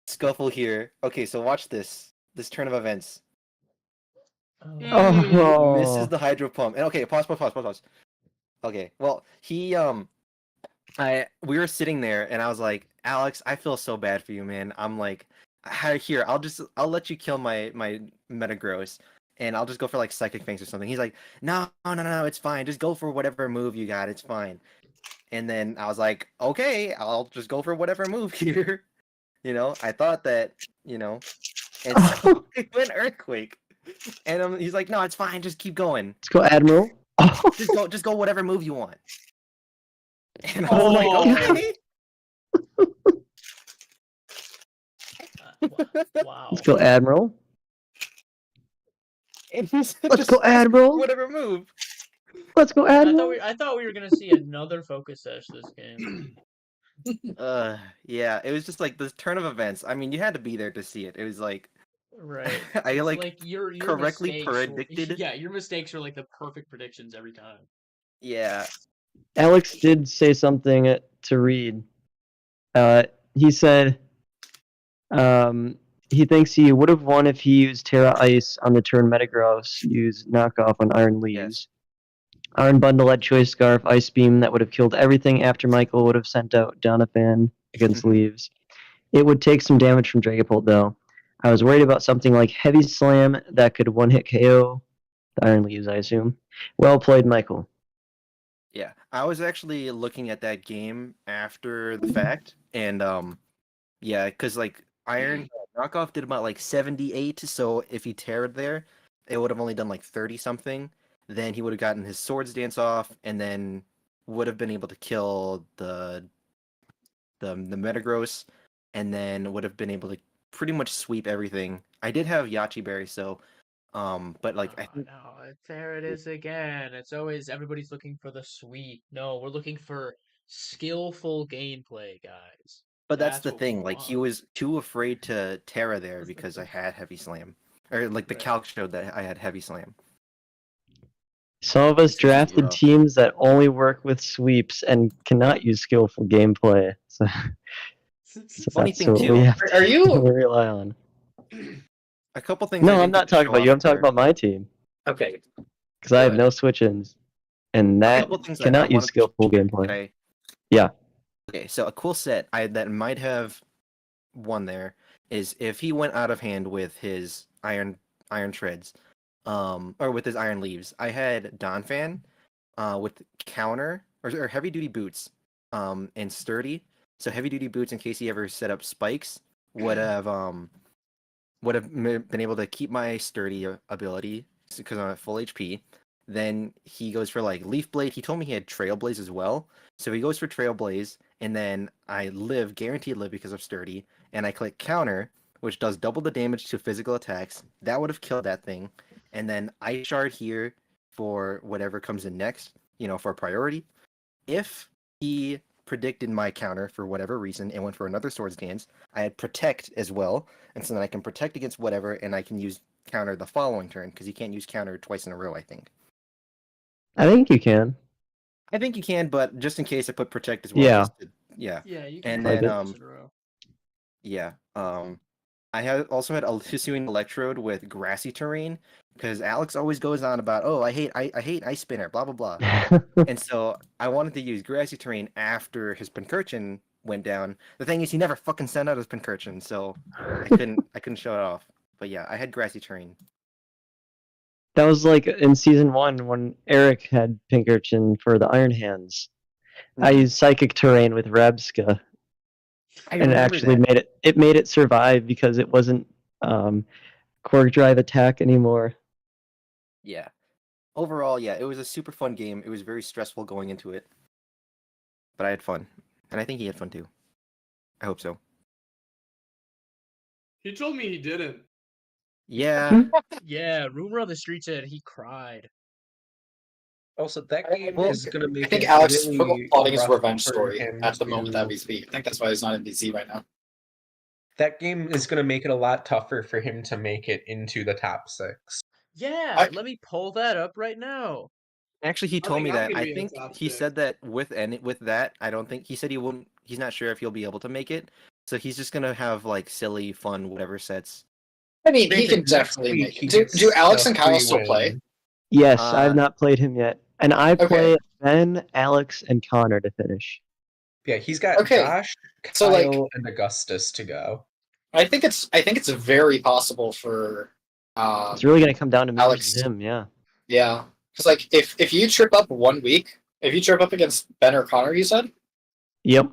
[SPEAKER 2] scuffle here. Okay, so watch this turn of events. Misses
[SPEAKER 4] Oh,
[SPEAKER 2] the hydro pump. And okay, pause. Okay, well, we were sitting there, and I was like, Alex, I feel so bad for you, man. I'm like, here, I'll let you kill my Metagross, and I'll just go for like Psychic Fangs or something. He's like, no, it's fine. Just go for whatever move you got. It's fine. And then I was like, okay, I'll just go for whatever move here. I thought that, and so I went Earthquake. And he's like, no, it's fine. Just keep going.
[SPEAKER 4] let's go, Admiral. Oh,
[SPEAKER 2] Just go whatever move you want. And I was
[SPEAKER 6] Oh.
[SPEAKER 2] like, okay.
[SPEAKER 3] Wow.
[SPEAKER 4] let's go, Admiral.
[SPEAKER 2] And he said,
[SPEAKER 4] Let's
[SPEAKER 2] just
[SPEAKER 4] go, Admiral.
[SPEAKER 2] whatever move.
[SPEAKER 4] Let's go, Admiral.
[SPEAKER 3] I thought we were gonna see another focus sesh this game.
[SPEAKER 2] Yeah, it was just like this turn of events. I mean, you had to be there to see it. It was like,
[SPEAKER 3] Right.
[SPEAKER 2] I
[SPEAKER 3] It's
[SPEAKER 2] like
[SPEAKER 3] your
[SPEAKER 2] correctly
[SPEAKER 3] mistakes were-
[SPEAKER 2] predicted.
[SPEAKER 3] yeah, your mistakes are like the perfect predictions every time.
[SPEAKER 2] Yeah,
[SPEAKER 4] Alex did say something to read. He said he thinks he would have won if he used Terra Ice on the turn Metagross used knockoff on Iron Leaves. Iron Bundle had Choice Scarf, Ice Beam that would have killed everything after Michael would have sent out Doniphan against Leaves. It would take some damage from Dragapult though. I was worried about something like Heavy Slam that could one-hit KO the Iron Leaves, I assume. Well played, Michael.
[SPEAKER 2] yeah. I was actually looking at that game after the fact, and yeah, because like Iron knockoff did about like 78, so if he teared there, it would have only done like 30 something. Then he would have gotten his Swords Dance off, and then would have been able to kill the Metagross, and then would have been able to pretty much sweep everything. I did have Yachi Berry, so but like I think
[SPEAKER 3] No, there it is again. It's always everybody's looking for the sweep. No, we're looking for skillful gameplay, guys.
[SPEAKER 2] but that's the
[SPEAKER 3] what we
[SPEAKER 2] thing. Like he
[SPEAKER 3] want.
[SPEAKER 2] was too afraid to Terra there because I had Heavy Slam, or like the
[SPEAKER 3] Right.
[SPEAKER 2] calc showed that I had Heavy Slam.
[SPEAKER 4] Some of us
[SPEAKER 2] It's gonna be
[SPEAKER 4] drafted
[SPEAKER 2] rough.
[SPEAKER 4] teams that only work with sweeps and cannot use skillful gameplay. So,
[SPEAKER 2] Funny
[SPEAKER 4] that's
[SPEAKER 2] thing
[SPEAKER 4] what
[SPEAKER 2] too.
[SPEAKER 4] we have
[SPEAKER 1] Are you-
[SPEAKER 4] to rely on.
[SPEAKER 2] A couple things. I
[SPEAKER 4] No,
[SPEAKER 2] did
[SPEAKER 4] I'm not
[SPEAKER 2] get to
[SPEAKER 4] talking
[SPEAKER 2] show
[SPEAKER 4] about you.
[SPEAKER 2] off
[SPEAKER 4] I'm talking
[SPEAKER 2] there.
[SPEAKER 4] about my team
[SPEAKER 1] Okay.
[SPEAKER 4] because I have
[SPEAKER 1] Good.
[SPEAKER 4] no switch-ins, and
[SPEAKER 2] A
[SPEAKER 4] that
[SPEAKER 2] couple things I
[SPEAKER 4] cannot use
[SPEAKER 2] wanted to
[SPEAKER 4] skillful
[SPEAKER 2] share.
[SPEAKER 4] gameplay.
[SPEAKER 2] Okay.
[SPEAKER 4] Yeah.
[SPEAKER 2] Okay, so a cool set that might have won there is if he went out of hand with his iron treads, or with his iron leaves. I had Donphan, with counter or heavy duty boots, and sturdy. So heavy duty boots in case he ever set up spikes would have been able to keep my sturdy ability because I'm at full HP. Then he goes for like Leaf Blade. He told me he had Trailblaze as well. So he goes for Trailblaze, and then I live, guaranteed live because of sturdy, and I click counter, which does double the damage to physical attacks. That would have killed that thing. And then Ice Shard here for whatever comes in next, for priority. If he predicted my counter for whatever reason and went for another Swords Dance, I had Protect as well, and so then I can protect against whatever, and I can use counter the following turn because you can't use counter twice in a row. I think
[SPEAKER 4] you can.
[SPEAKER 2] I think you can, but just in case, I put Protect as well.
[SPEAKER 4] Yeah.
[SPEAKER 2] Yeah.
[SPEAKER 3] Yeah, you can
[SPEAKER 2] And
[SPEAKER 3] play
[SPEAKER 2] then
[SPEAKER 3] this in a row.
[SPEAKER 2] yeah, I also had a Hisuian Electrode with grassy terrain because Alex always goes on about, oh, I hate Ice Spinner, blah blah blah. And so I wanted to use grassy terrain after his Pincurchin went down. The thing is, he never fucking sent out his Pincurchin, so I couldn't show it off. But yeah, I had grassy terrain.
[SPEAKER 4] That was like in season 1 when Eric had Pinkerton for the Iron Hands. I used Psychic Terrain with Rabska,
[SPEAKER 2] I
[SPEAKER 4] and it
[SPEAKER 2] remember
[SPEAKER 4] actually
[SPEAKER 2] that.
[SPEAKER 4] made it survive because it wasn't Quark Drive attack anymore.
[SPEAKER 2] Yeah. Overall, yeah, it was a super fun game. It was very stressful going into it, but I had fun, and I think he had fun too. I hope so.
[SPEAKER 6] He told me he didn't.
[SPEAKER 2] Yeah.
[SPEAKER 3] Yeah, rumor on the street said he cried.
[SPEAKER 7] Also, that game is going to make
[SPEAKER 1] I think
[SPEAKER 7] it
[SPEAKER 1] Alex is
[SPEAKER 7] really
[SPEAKER 1] plotting his
[SPEAKER 7] rough
[SPEAKER 1] revenge
[SPEAKER 7] for
[SPEAKER 1] story
[SPEAKER 7] him
[SPEAKER 1] at the moment that
[SPEAKER 7] to-
[SPEAKER 1] we speak. I think that's why he's not in BC right now.
[SPEAKER 7] That game is going to make it a lot tougher for him to make it into the top 6.
[SPEAKER 3] Yeah, let me pull that up right now.
[SPEAKER 2] Actually, he told
[SPEAKER 6] think
[SPEAKER 2] me
[SPEAKER 6] I'm
[SPEAKER 2] that.
[SPEAKER 6] gonna
[SPEAKER 2] I
[SPEAKER 6] be in
[SPEAKER 2] think
[SPEAKER 6] top
[SPEAKER 2] he
[SPEAKER 6] six.
[SPEAKER 2] said that with that, I don't think he said he he's not sure if he'll be able to make it. So he's just gonna have like silly, fun, whatever sets.
[SPEAKER 1] I mean, he can
[SPEAKER 7] Granted, next
[SPEAKER 1] definitely
[SPEAKER 7] week
[SPEAKER 1] make
[SPEAKER 7] he
[SPEAKER 1] it. Do,
[SPEAKER 7] gets
[SPEAKER 1] do Alex
[SPEAKER 7] the
[SPEAKER 1] and Kyle
[SPEAKER 7] free
[SPEAKER 1] still play?
[SPEAKER 7] win.
[SPEAKER 4] Yes, I've not played him yet, and I
[SPEAKER 1] Okay.
[SPEAKER 4] play Ben, Alex, and Connor to finish.
[SPEAKER 7] Yeah, he's got
[SPEAKER 1] Okay,
[SPEAKER 7] Josh,
[SPEAKER 1] so,
[SPEAKER 7] Kyle, and Augustus to go.
[SPEAKER 1] I think it's very possible for
[SPEAKER 4] It's really gonna come down to me
[SPEAKER 1] Alex.
[SPEAKER 4] versus him. Yeah.
[SPEAKER 1] Yeah, because like if you trip up 1 week, if you trip up against Ben or Connor, you said,
[SPEAKER 4] Yep.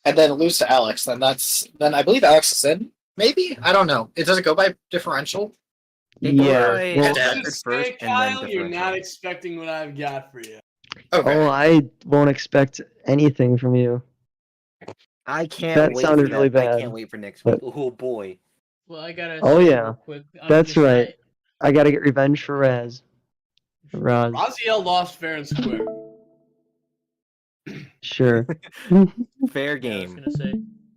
[SPEAKER 1] and then lose to Alex, then I believe Alex is in. Maybe, I don't know. It does it go by differential?
[SPEAKER 2] It goes
[SPEAKER 4] Yeah.
[SPEAKER 2] by
[SPEAKER 4] Well,
[SPEAKER 2] standard
[SPEAKER 6] Just
[SPEAKER 2] first
[SPEAKER 6] say,
[SPEAKER 2] and then
[SPEAKER 6] Kyle, you're not
[SPEAKER 2] differential.
[SPEAKER 6] expecting what I've got for you.
[SPEAKER 1] Okay.
[SPEAKER 4] oh, I won't expect anything from you.
[SPEAKER 2] I can't
[SPEAKER 4] That
[SPEAKER 2] wait
[SPEAKER 4] sounded
[SPEAKER 2] for
[SPEAKER 4] really
[SPEAKER 2] that. I
[SPEAKER 4] bad,
[SPEAKER 2] can't wait for next
[SPEAKER 4] but-
[SPEAKER 2] week. Oh boy.
[SPEAKER 3] Well, I gotta
[SPEAKER 4] Oh,
[SPEAKER 3] say
[SPEAKER 4] yeah.
[SPEAKER 3] real quick.
[SPEAKER 4] That's right. I gotta get revenge for Raz. Raz.
[SPEAKER 6] Raziel lost fair and square.
[SPEAKER 4] Sure.
[SPEAKER 2] Fair
[SPEAKER 3] Yeah, I was
[SPEAKER 2] game.
[SPEAKER 3] gonna say.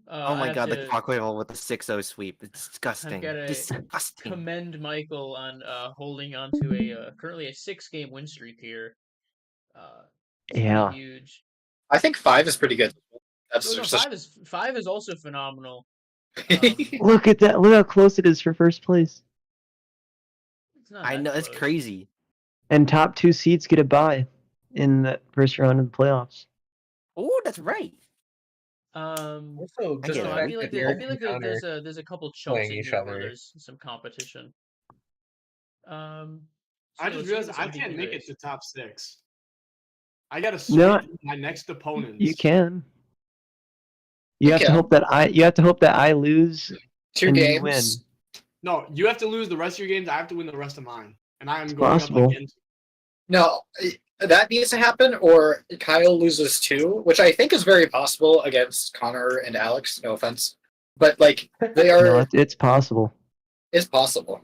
[SPEAKER 2] Oh
[SPEAKER 3] I
[SPEAKER 2] my
[SPEAKER 3] have
[SPEAKER 2] god, the
[SPEAKER 3] to
[SPEAKER 2] Cockwave with the 6-0 sweep. It's disgusting.
[SPEAKER 3] gotta
[SPEAKER 2] Disgusting.
[SPEAKER 3] commend Michael on holding on to a currently a 6-game win streak here. It's pretty
[SPEAKER 4] Yeah.
[SPEAKER 3] huge.
[SPEAKER 1] I think 5 is pretty good. That's
[SPEAKER 3] No,
[SPEAKER 1] such-
[SPEAKER 3] five is also phenomenal.
[SPEAKER 4] Look at that. Look how close it is for first place.
[SPEAKER 3] It's not
[SPEAKER 2] I
[SPEAKER 3] that
[SPEAKER 2] know, it's
[SPEAKER 3] close.
[SPEAKER 2] crazy.
[SPEAKER 4] And top 2 seeds get a bye in the first round of the playoffs.
[SPEAKER 2] Oh, that's right.
[SPEAKER 7] Also,
[SPEAKER 2] I
[SPEAKER 7] just
[SPEAKER 2] get
[SPEAKER 7] the
[SPEAKER 2] it.
[SPEAKER 3] I
[SPEAKER 7] fact
[SPEAKER 3] feel like
[SPEAKER 7] that
[SPEAKER 3] I
[SPEAKER 7] Eric
[SPEAKER 3] feel
[SPEAKER 7] and
[SPEAKER 3] like
[SPEAKER 7] Connor
[SPEAKER 3] there's a couple chunks
[SPEAKER 7] playing
[SPEAKER 3] in
[SPEAKER 7] each
[SPEAKER 3] here where
[SPEAKER 7] other.
[SPEAKER 3] there's some competition. So
[SPEAKER 6] I
[SPEAKER 3] let's
[SPEAKER 6] just
[SPEAKER 3] see
[SPEAKER 6] realized
[SPEAKER 3] what
[SPEAKER 6] I
[SPEAKER 3] this
[SPEAKER 6] can't
[SPEAKER 3] MVP
[SPEAKER 6] make it
[SPEAKER 3] is.
[SPEAKER 6] to top 6. I gotta
[SPEAKER 4] No,
[SPEAKER 6] sweep my next opponents.
[SPEAKER 4] You can. You have to
[SPEAKER 1] can.
[SPEAKER 4] hope that I lose
[SPEAKER 1] 2
[SPEAKER 4] and you
[SPEAKER 1] games.
[SPEAKER 4] win.
[SPEAKER 6] No, you have to lose the rest of your games. I have to win the rest of mine, and I am
[SPEAKER 4] It's
[SPEAKER 6] going
[SPEAKER 4] possible.
[SPEAKER 6] up against.
[SPEAKER 1] No, that needs to happen, or Kyle loses 2, which I think is very possible against Connor and Alex. No offense, but like they
[SPEAKER 4] No,
[SPEAKER 1] are.
[SPEAKER 4] it's possible.
[SPEAKER 1] It's possible.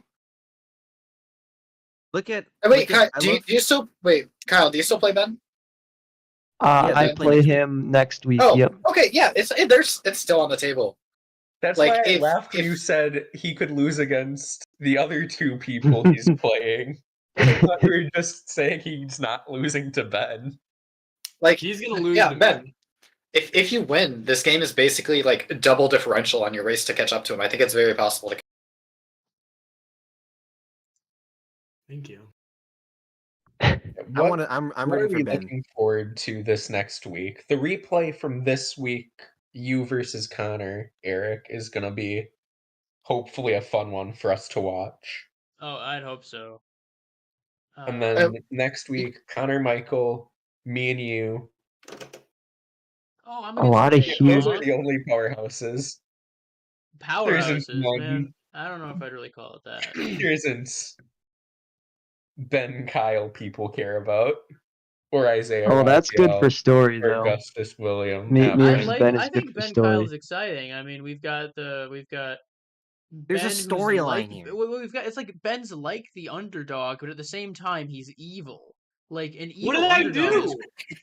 [SPEAKER 2] Look at.
[SPEAKER 1] Wait,
[SPEAKER 2] look at-
[SPEAKER 1] Kyle, do you still wait? Kyle, do you still play Ben?
[SPEAKER 2] Yeah,
[SPEAKER 4] I
[SPEAKER 2] they play
[SPEAKER 4] play
[SPEAKER 2] next week.
[SPEAKER 4] him next week.
[SPEAKER 1] Oh,
[SPEAKER 4] Yep.
[SPEAKER 1] okay, yeah, it's still on the table.
[SPEAKER 7] That's
[SPEAKER 1] Like,
[SPEAKER 7] why I
[SPEAKER 1] if-
[SPEAKER 7] laughed when
[SPEAKER 1] if-
[SPEAKER 7] you said he could lose against the other 2 people he's playing. I thought you were just saying he's not losing to Ben.
[SPEAKER 1] Like,
[SPEAKER 6] He's gonna lose
[SPEAKER 1] yeah,
[SPEAKER 6] to
[SPEAKER 1] Ben.
[SPEAKER 6] me.
[SPEAKER 1] If you win, this game is basically like double differential on your race to catch up to him. I think it's very possible to.
[SPEAKER 6] Thank you.
[SPEAKER 7] What,
[SPEAKER 2] I'm
[SPEAKER 7] what are
[SPEAKER 2] rooting
[SPEAKER 7] we
[SPEAKER 2] for Ben.
[SPEAKER 7] looking forward to this next week? The replay from this week, you versus Connor, Eric, is gonna be hopefully a fun one for us to watch.
[SPEAKER 3] Oh, I'd hope so.
[SPEAKER 7] And then next week, Connor, Michael, me, and you.
[SPEAKER 3] I'm
[SPEAKER 4] a lot of
[SPEAKER 3] against
[SPEAKER 4] huge-
[SPEAKER 7] Those
[SPEAKER 3] Aw,
[SPEAKER 7] are the only powerhouses.
[SPEAKER 3] powerhouses,
[SPEAKER 7] none.
[SPEAKER 3] man. I don't know if I'd really call it that.
[SPEAKER 7] There isn't Ben Kyle people care about. Or Isaiah.
[SPEAKER 4] Oh, that's good for
[SPEAKER 7] Raphael,
[SPEAKER 4] story
[SPEAKER 7] or
[SPEAKER 4] though.
[SPEAKER 7] Augustus William.
[SPEAKER 4] Me
[SPEAKER 3] I
[SPEAKER 4] versus
[SPEAKER 3] like.
[SPEAKER 4] Ben is
[SPEAKER 3] I
[SPEAKER 4] good
[SPEAKER 3] think
[SPEAKER 4] for
[SPEAKER 3] Ben
[SPEAKER 4] story.
[SPEAKER 3] Kyle is exciting. I mean, we've got
[SPEAKER 2] There's a
[SPEAKER 3] Ben who's
[SPEAKER 2] storyline
[SPEAKER 3] like,
[SPEAKER 2] here.
[SPEAKER 3] we've got. It's like Ben's like the underdog, but at the same time, he's evil. Like an evil
[SPEAKER 6] What did I
[SPEAKER 3] underdog.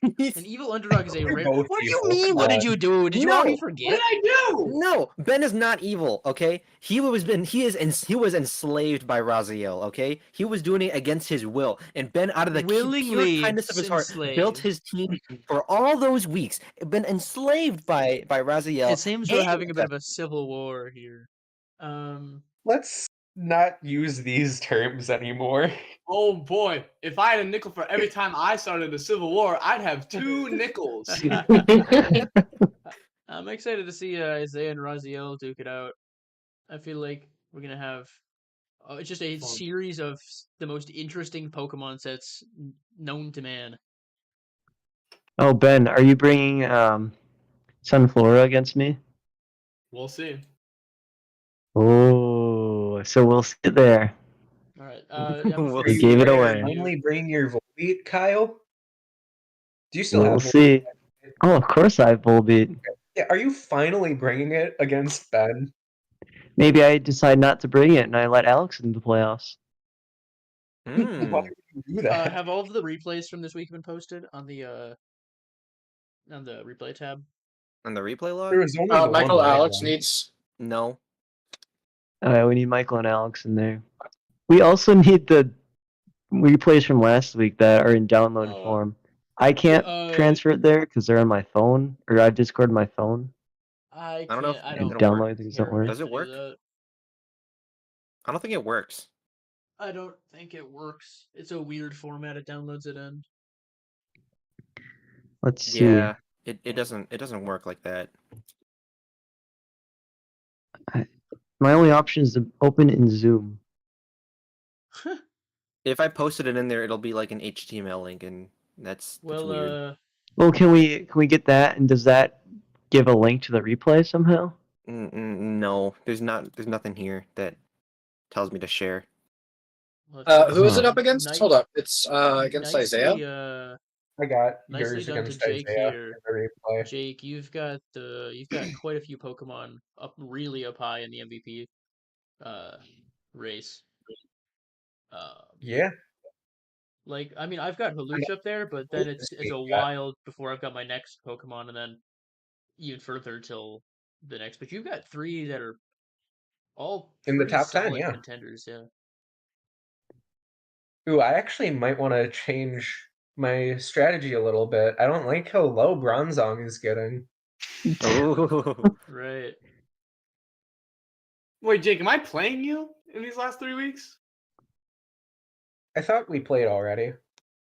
[SPEAKER 6] do?
[SPEAKER 3] An evil underdog is a
[SPEAKER 7] We're
[SPEAKER 3] rare.
[SPEAKER 7] both
[SPEAKER 3] What do you
[SPEAKER 7] evil,
[SPEAKER 3] mean?
[SPEAKER 7] come
[SPEAKER 3] What did
[SPEAKER 7] on.
[SPEAKER 3] you do? Did you
[SPEAKER 2] No.
[SPEAKER 3] already
[SPEAKER 6] What
[SPEAKER 3] forget?
[SPEAKER 6] did I do?
[SPEAKER 2] No, Ben is not evil. Okay, he was enslaved by Raziel. Okay, he was doing it against his will, and Ben, out of the pure
[SPEAKER 3] Willingly
[SPEAKER 2] kindness of his heart, built
[SPEAKER 3] enslaved.
[SPEAKER 2] his team for all those weeks. Been enslaved by Raziel.
[SPEAKER 3] It seems we're
[SPEAKER 2] and
[SPEAKER 3] having a bit of a civil war here.
[SPEAKER 7] Let's not use these terms anymore.
[SPEAKER 6] Oh boy! If I had a nickel for every time I started a civil war, I'd have 2 nickels.
[SPEAKER 3] I'm excited to see Isaiah and Raziel duke it out. I feel like we're gonna have it's just a
[SPEAKER 6] Fun.
[SPEAKER 3] series of the most interesting Pokemon sets known to man.
[SPEAKER 4] Oh, Ben, are you bringing Sunflora against me?
[SPEAKER 6] We'll see.
[SPEAKER 4] Oh, so we'll sit there.
[SPEAKER 3] All right.
[SPEAKER 2] We'll
[SPEAKER 4] You gave it
[SPEAKER 7] Are you
[SPEAKER 4] away.
[SPEAKER 7] finally bring your Volbeat, Kyle? Do you still
[SPEAKER 4] We'll
[SPEAKER 7] have
[SPEAKER 4] see. Oh, of course I have Volbeat.
[SPEAKER 7] Yeah, are you finally bringing it against Ben?
[SPEAKER 4] Maybe I decide not to bring it and I let Alex into the playoffs.
[SPEAKER 7] Why
[SPEAKER 2] Hmm.
[SPEAKER 7] would you do that?
[SPEAKER 3] Have all of the replays from this week been posted on the replay tab?
[SPEAKER 2] On the replay log?
[SPEAKER 7] There was only the
[SPEAKER 1] Michael
[SPEAKER 7] one
[SPEAKER 1] Alex
[SPEAKER 7] one.
[SPEAKER 1] needs.
[SPEAKER 2] No.
[SPEAKER 4] We need Michael and Alex in there. We also need the replays from last week that are in download
[SPEAKER 6] Oh.
[SPEAKER 4] form. I can't
[SPEAKER 3] Uh,
[SPEAKER 4] transfer it there because they're on my phone, or I Discord my phone.
[SPEAKER 3] I
[SPEAKER 2] I don't know
[SPEAKER 3] can't.
[SPEAKER 2] if
[SPEAKER 3] I
[SPEAKER 2] it
[SPEAKER 3] don't
[SPEAKER 2] don't work.
[SPEAKER 4] Download things
[SPEAKER 3] care
[SPEAKER 4] don't work.
[SPEAKER 2] Does it
[SPEAKER 3] to do
[SPEAKER 2] work?
[SPEAKER 3] that.
[SPEAKER 2] I don't think it works.
[SPEAKER 3] I don't think it works. It's a weird format it downloads it in.
[SPEAKER 4] Let's see.
[SPEAKER 2] Yeah, it doesn't work like that.
[SPEAKER 4] My only option is to open in Zoom.
[SPEAKER 2] If I posted it in there, it'll be like an HTML link, and that's
[SPEAKER 3] Well,
[SPEAKER 2] weird.
[SPEAKER 4] Well, can we get that? And does that give a link to the replay somehow?
[SPEAKER 2] No, there's nothing here that tells me to share.
[SPEAKER 3] let's see.
[SPEAKER 1] Who is it
[SPEAKER 4] Huh.
[SPEAKER 1] up against?
[SPEAKER 3] Ni-
[SPEAKER 1] Hold up. It's against Isaiah.
[SPEAKER 3] nicely,
[SPEAKER 7] I got
[SPEAKER 3] nicely
[SPEAKER 7] yours
[SPEAKER 3] done to
[SPEAKER 7] against
[SPEAKER 3] Jake
[SPEAKER 7] Isaiah
[SPEAKER 3] here.
[SPEAKER 7] in the replay.
[SPEAKER 3] Jake, you've got quite a few Pokemon really up high in the MVP race.
[SPEAKER 7] Yeah.
[SPEAKER 3] Like I mean, I've got Hawlucha up there, but then it's a
[SPEAKER 7] Yeah.
[SPEAKER 3] while before I've got my next Pokemon, and then even further till the next. But you've got three that are all
[SPEAKER 7] In the
[SPEAKER 3] pretty
[SPEAKER 7] top 10,
[SPEAKER 3] solid
[SPEAKER 7] yeah.
[SPEAKER 3] contenders. Yeah.
[SPEAKER 7] Ooh, I actually might want to change my strategy a little bit. I don't like how low Bronzong is getting.
[SPEAKER 2] Oh,
[SPEAKER 3] Right.
[SPEAKER 6] Wait, Jake, am I playing you in these last 3 weeks?
[SPEAKER 7] I thought we played already.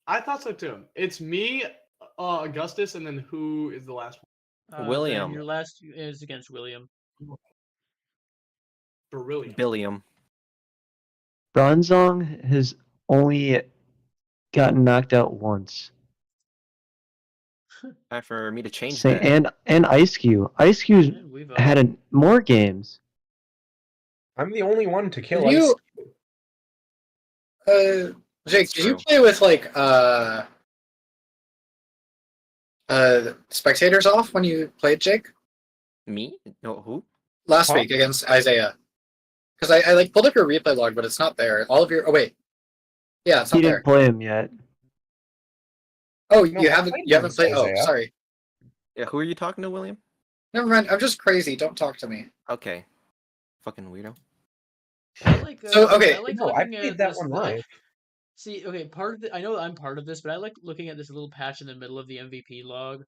[SPEAKER 6] I thought so too. It's me, Augustus, and then who is the last
[SPEAKER 3] Then
[SPEAKER 2] William.
[SPEAKER 3] your last is against William.
[SPEAKER 6] one? Brilliant.
[SPEAKER 2] Billiam.
[SPEAKER 4] Bronzong has only gotten knocked out once.
[SPEAKER 2] Time for me to change
[SPEAKER 4] Say,
[SPEAKER 2] that.
[SPEAKER 4] and Ice Cube. Ice Cube's
[SPEAKER 3] And we've
[SPEAKER 4] had more games.
[SPEAKER 7] I'm the only one to kill
[SPEAKER 1] Did you,
[SPEAKER 7] Ice.
[SPEAKER 1] Jake,
[SPEAKER 2] That's
[SPEAKER 1] did you
[SPEAKER 2] true.
[SPEAKER 1] play with like spectators off when you played, Jake?
[SPEAKER 2] Me? No, who?
[SPEAKER 1] Last
[SPEAKER 7] Huh?
[SPEAKER 1] week against Isaiah. Because I like pulled up your replay log, but it's not there. All of your yeah, it's
[SPEAKER 4] He
[SPEAKER 1] not
[SPEAKER 4] didn't
[SPEAKER 1] there.
[SPEAKER 4] play him yet.
[SPEAKER 1] Oh,
[SPEAKER 7] No,
[SPEAKER 1] you
[SPEAKER 7] I
[SPEAKER 1] haven't
[SPEAKER 7] played
[SPEAKER 1] you haven't
[SPEAKER 7] against
[SPEAKER 1] played. Oh,
[SPEAKER 7] Isaiah.
[SPEAKER 1] sorry.
[SPEAKER 2] Yeah, who are you talking to, William?
[SPEAKER 1] Never mind. I'm just crazy. Don't talk to me.
[SPEAKER 2] Okay. Fucking weirdo.
[SPEAKER 3] I like
[SPEAKER 1] So, okay.
[SPEAKER 3] I like
[SPEAKER 7] No, I
[SPEAKER 3] looking
[SPEAKER 7] played
[SPEAKER 3] at
[SPEAKER 7] that
[SPEAKER 3] this.
[SPEAKER 7] one live.
[SPEAKER 3] See, okay, part of I know I'm part of this, but I like looking at this little patch in the middle of the MVP log.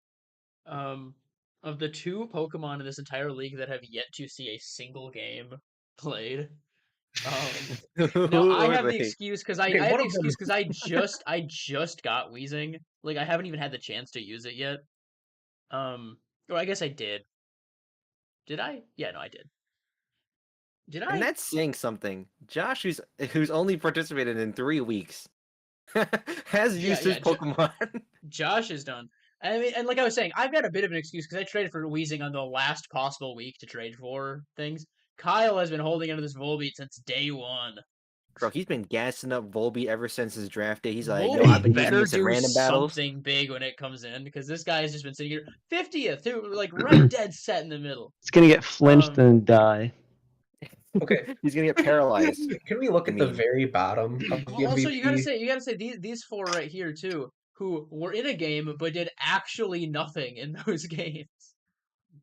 [SPEAKER 3] Um, of the two Pokemon in this entire league that have yet to see a single game played. Now
[SPEAKER 2] Who
[SPEAKER 3] I
[SPEAKER 2] are
[SPEAKER 3] have the
[SPEAKER 2] they?
[SPEAKER 3] excuse because
[SPEAKER 7] Okay,
[SPEAKER 3] I have
[SPEAKER 7] one
[SPEAKER 3] the
[SPEAKER 7] of them
[SPEAKER 3] excuse because I just got Weezing. Like I haven't even had the chance to use it yet. Or I guess I did. Did I? Yeah, no, I did. Did
[SPEAKER 2] And
[SPEAKER 3] I?
[SPEAKER 2] that's saying something. Josh, who's only participated in 3 weeks, has used his
[SPEAKER 3] Yeah.
[SPEAKER 2] Pokemon.
[SPEAKER 3] Josh is done. I mean, and like I was saying, I've got a bit of an excuse because I traded for Weezing on the last possible week to trade for things. Kyle has been holding onto this Volbeat since day one.
[SPEAKER 2] Bro, he's been gassing up Volbeat ever since his draft day. He's like, yo,
[SPEAKER 3] Volbeat
[SPEAKER 2] I've been using
[SPEAKER 3] better
[SPEAKER 2] this in
[SPEAKER 3] do
[SPEAKER 2] random battles.
[SPEAKER 3] something big when it comes in because this guy has just been sitting here 50th, like right dead set in the middle.
[SPEAKER 4] It's gonna get flinched
[SPEAKER 3] Um,
[SPEAKER 4] and die.
[SPEAKER 7] Okay.
[SPEAKER 2] He's gonna get paralyzed.
[SPEAKER 7] Can we look
[SPEAKER 2] I
[SPEAKER 7] at the
[SPEAKER 2] mean-
[SPEAKER 7] very bottom of the
[SPEAKER 3] Well, also you gotta
[SPEAKER 7] MVP?
[SPEAKER 3] say these four right here too, who were in a game but did actually nothing in those games.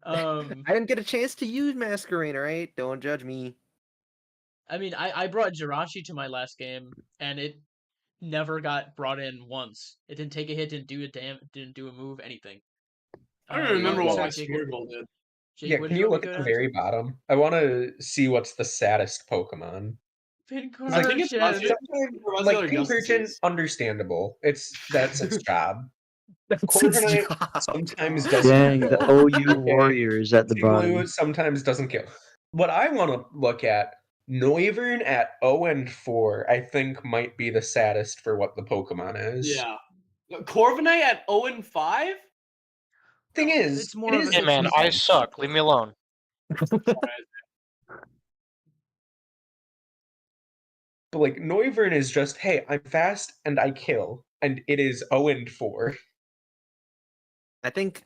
[SPEAKER 2] I didn't get a chance to use Masquerain, right? Don't judge me.
[SPEAKER 3] I mean, I brought Jirachi to my last game, and it never got brought in once. It didn't take a hit, didn't do a move, anything.
[SPEAKER 6] I don't even remember what my
[SPEAKER 3] Jake,
[SPEAKER 6] Smeargle did.
[SPEAKER 3] Jake,
[SPEAKER 7] Yeah,
[SPEAKER 3] what
[SPEAKER 7] can
[SPEAKER 3] did you
[SPEAKER 7] you
[SPEAKER 3] want me
[SPEAKER 7] look
[SPEAKER 3] to
[SPEAKER 7] at
[SPEAKER 3] go
[SPEAKER 7] the
[SPEAKER 3] down to?
[SPEAKER 7] very bottom? I want to see what's the saddest Pokemon.
[SPEAKER 6] I think it's
[SPEAKER 3] Pincursion.
[SPEAKER 7] Sometimes,
[SPEAKER 6] Runs
[SPEAKER 7] like
[SPEAKER 6] other
[SPEAKER 7] Pincurchin,
[SPEAKER 6] Justices.
[SPEAKER 7] understandable. That's its job.
[SPEAKER 2] That's
[SPEAKER 7] Corviknight
[SPEAKER 2] job.
[SPEAKER 7] sometimes doesn't
[SPEAKER 4] Dang, the
[SPEAKER 7] kill.
[SPEAKER 4] OU Warriors at the
[SPEAKER 7] Tinglu
[SPEAKER 4] bottom.
[SPEAKER 7] sometimes doesn't kill. What I want to look at, Noivern at 0-4, I think might be the saddest for what the Pokemon is.
[SPEAKER 6] Yeah. Corviknight at 0-5?
[SPEAKER 7] Thing is,
[SPEAKER 3] It's more
[SPEAKER 7] it
[SPEAKER 3] of
[SPEAKER 7] is
[SPEAKER 3] a,
[SPEAKER 5] Hey
[SPEAKER 3] it's
[SPEAKER 5] man,
[SPEAKER 3] just
[SPEAKER 5] I suck. Leave me alone.
[SPEAKER 7] but like Noivern is just, hey, I'm fast and I kill, and it is 0-4.
[SPEAKER 2] I think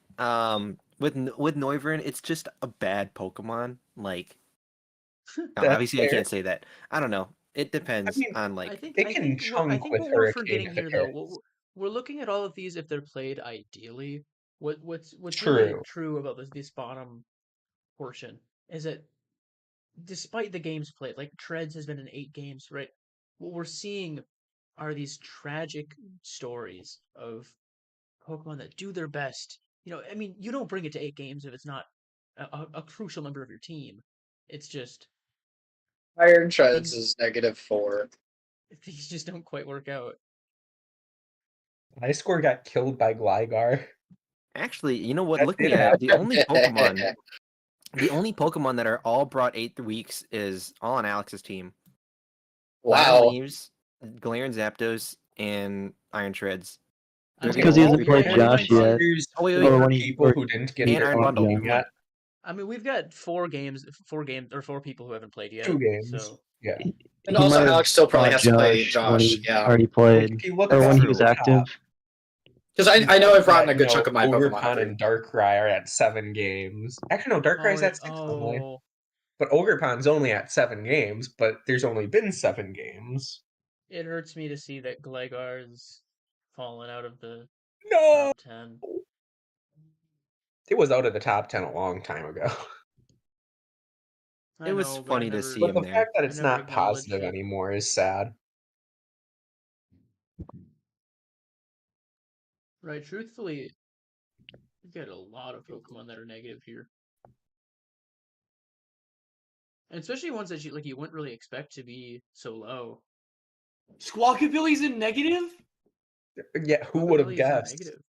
[SPEAKER 2] with Noivern, it's just a bad Pokemon. Like,
[SPEAKER 7] That's
[SPEAKER 2] obviously I
[SPEAKER 7] fair.
[SPEAKER 2] can't say that. I don't know. It depends
[SPEAKER 7] mean,
[SPEAKER 2] on
[SPEAKER 3] I
[SPEAKER 2] like.
[SPEAKER 3] think
[SPEAKER 7] It
[SPEAKER 3] I
[SPEAKER 7] can
[SPEAKER 3] think what I
[SPEAKER 7] chunk
[SPEAKER 3] think
[SPEAKER 7] with
[SPEAKER 3] what we're
[SPEAKER 7] Hurricane
[SPEAKER 3] forgetting
[SPEAKER 7] if it
[SPEAKER 3] here though,
[SPEAKER 7] hits.
[SPEAKER 3] we're looking at all of these if they're played ideally. What's really
[SPEAKER 7] True.
[SPEAKER 3] true about this bottom portion is that despite the games played, like Treads has been in 8 games, right? What we're seeing are these tragic stories of Pokemon that do their best. I mean, you don't bring it to 8 games if it's not a crucial member of your team. It's just
[SPEAKER 1] Iron Treads
[SPEAKER 3] things
[SPEAKER 1] is -4.
[SPEAKER 3] things just don't quite work out.
[SPEAKER 7] My score got killed by Gligar.
[SPEAKER 2] Actually, you know what?
[SPEAKER 7] That
[SPEAKER 2] Looking
[SPEAKER 7] did
[SPEAKER 2] at it,
[SPEAKER 7] happen.
[SPEAKER 2] the only Pokemon that are all brought 8 weeks is all on Alex's team.
[SPEAKER 1] Wow.
[SPEAKER 2] Leaves, Galarian Zapdos, and Iron Treads.
[SPEAKER 3] I
[SPEAKER 4] because he
[SPEAKER 3] mean,
[SPEAKER 4] hasn't played
[SPEAKER 3] and
[SPEAKER 4] Josh yet.
[SPEAKER 7] There's
[SPEAKER 2] Oh, wait,
[SPEAKER 4] Or
[SPEAKER 2] wait.
[SPEAKER 7] four
[SPEAKER 4] when he-
[SPEAKER 7] people
[SPEAKER 4] or-
[SPEAKER 7] who didn't get
[SPEAKER 2] And
[SPEAKER 7] their
[SPEAKER 2] Iron Bundle.
[SPEAKER 7] game yet.
[SPEAKER 3] I mean, we've got 4 games, or 4 people who haven't played yet.
[SPEAKER 7] 2 games.
[SPEAKER 3] So
[SPEAKER 7] Yeah.
[SPEAKER 1] And
[SPEAKER 4] He
[SPEAKER 1] also,
[SPEAKER 4] might have
[SPEAKER 1] Alex still probably
[SPEAKER 4] bought
[SPEAKER 1] has to play
[SPEAKER 4] when
[SPEAKER 1] Josh.
[SPEAKER 4] he
[SPEAKER 1] Yeah.
[SPEAKER 4] already
[SPEAKER 7] Like,
[SPEAKER 4] played,
[SPEAKER 7] if you look
[SPEAKER 4] or
[SPEAKER 7] at
[SPEAKER 4] when
[SPEAKER 7] the
[SPEAKER 4] he was
[SPEAKER 7] top,
[SPEAKER 4] active.
[SPEAKER 1] Because I know I've brought
[SPEAKER 7] yeah,
[SPEAKER 1] a good chunk of my Pokemon.
[SPEAKER 7] Ogerpon
[SPEAKER 1] over.
[SPEAKER 7] and Darkrai are at 7 games. Actually, no, Darkrai's at 6 only.
[SPEAKER 3] oh,
[SPEAKER 7] But Ogerpon's only at 7 games, but there's only been 7 games.
[SPEAKER 3] it hurts me to see that Gligar's fallen out of the
[SPEAKER 7] No!
[SPEAKER 3] top 10.
[SPEAKER 7] It was out of the top 10 a long time ago.
[SPEAKER 3] I
[SPEAKER 2] It was
[SPEAKER 3] know, but I
[SPEAKER 2] funny to
[SPEAKER 3] never-
[SPEAKER 2] see
[SPEAKER 7] But
[SPEAKER 2] him
[SPEAKER 7] the
[SPEAKER 2] there.
[SPEAKER 7] fact that
[SPEAKER 3] I
[SPEAKER 7] it's
[SPEAKER 3] never
[SPEAKER 7] not
[SPEAKER 3] acknowledged
[SPEAKER 7] positive
[SPEAKER 3] it.
[SPEAKER 7] anymore is sad.
[SPEAKER 3] Right, truthfully, you get a lot of Pokemon that are negative here. And especially ones that you wouldn't really expect to be so low.
[SPEAKER 6] Squawkabilly's in negative?
[SPEAKER 7] Yeah, who would have
[SPEAKER 3] Squawkabilly is
[SPEAKER 7] guessed?
[SPEAKER 3] negative.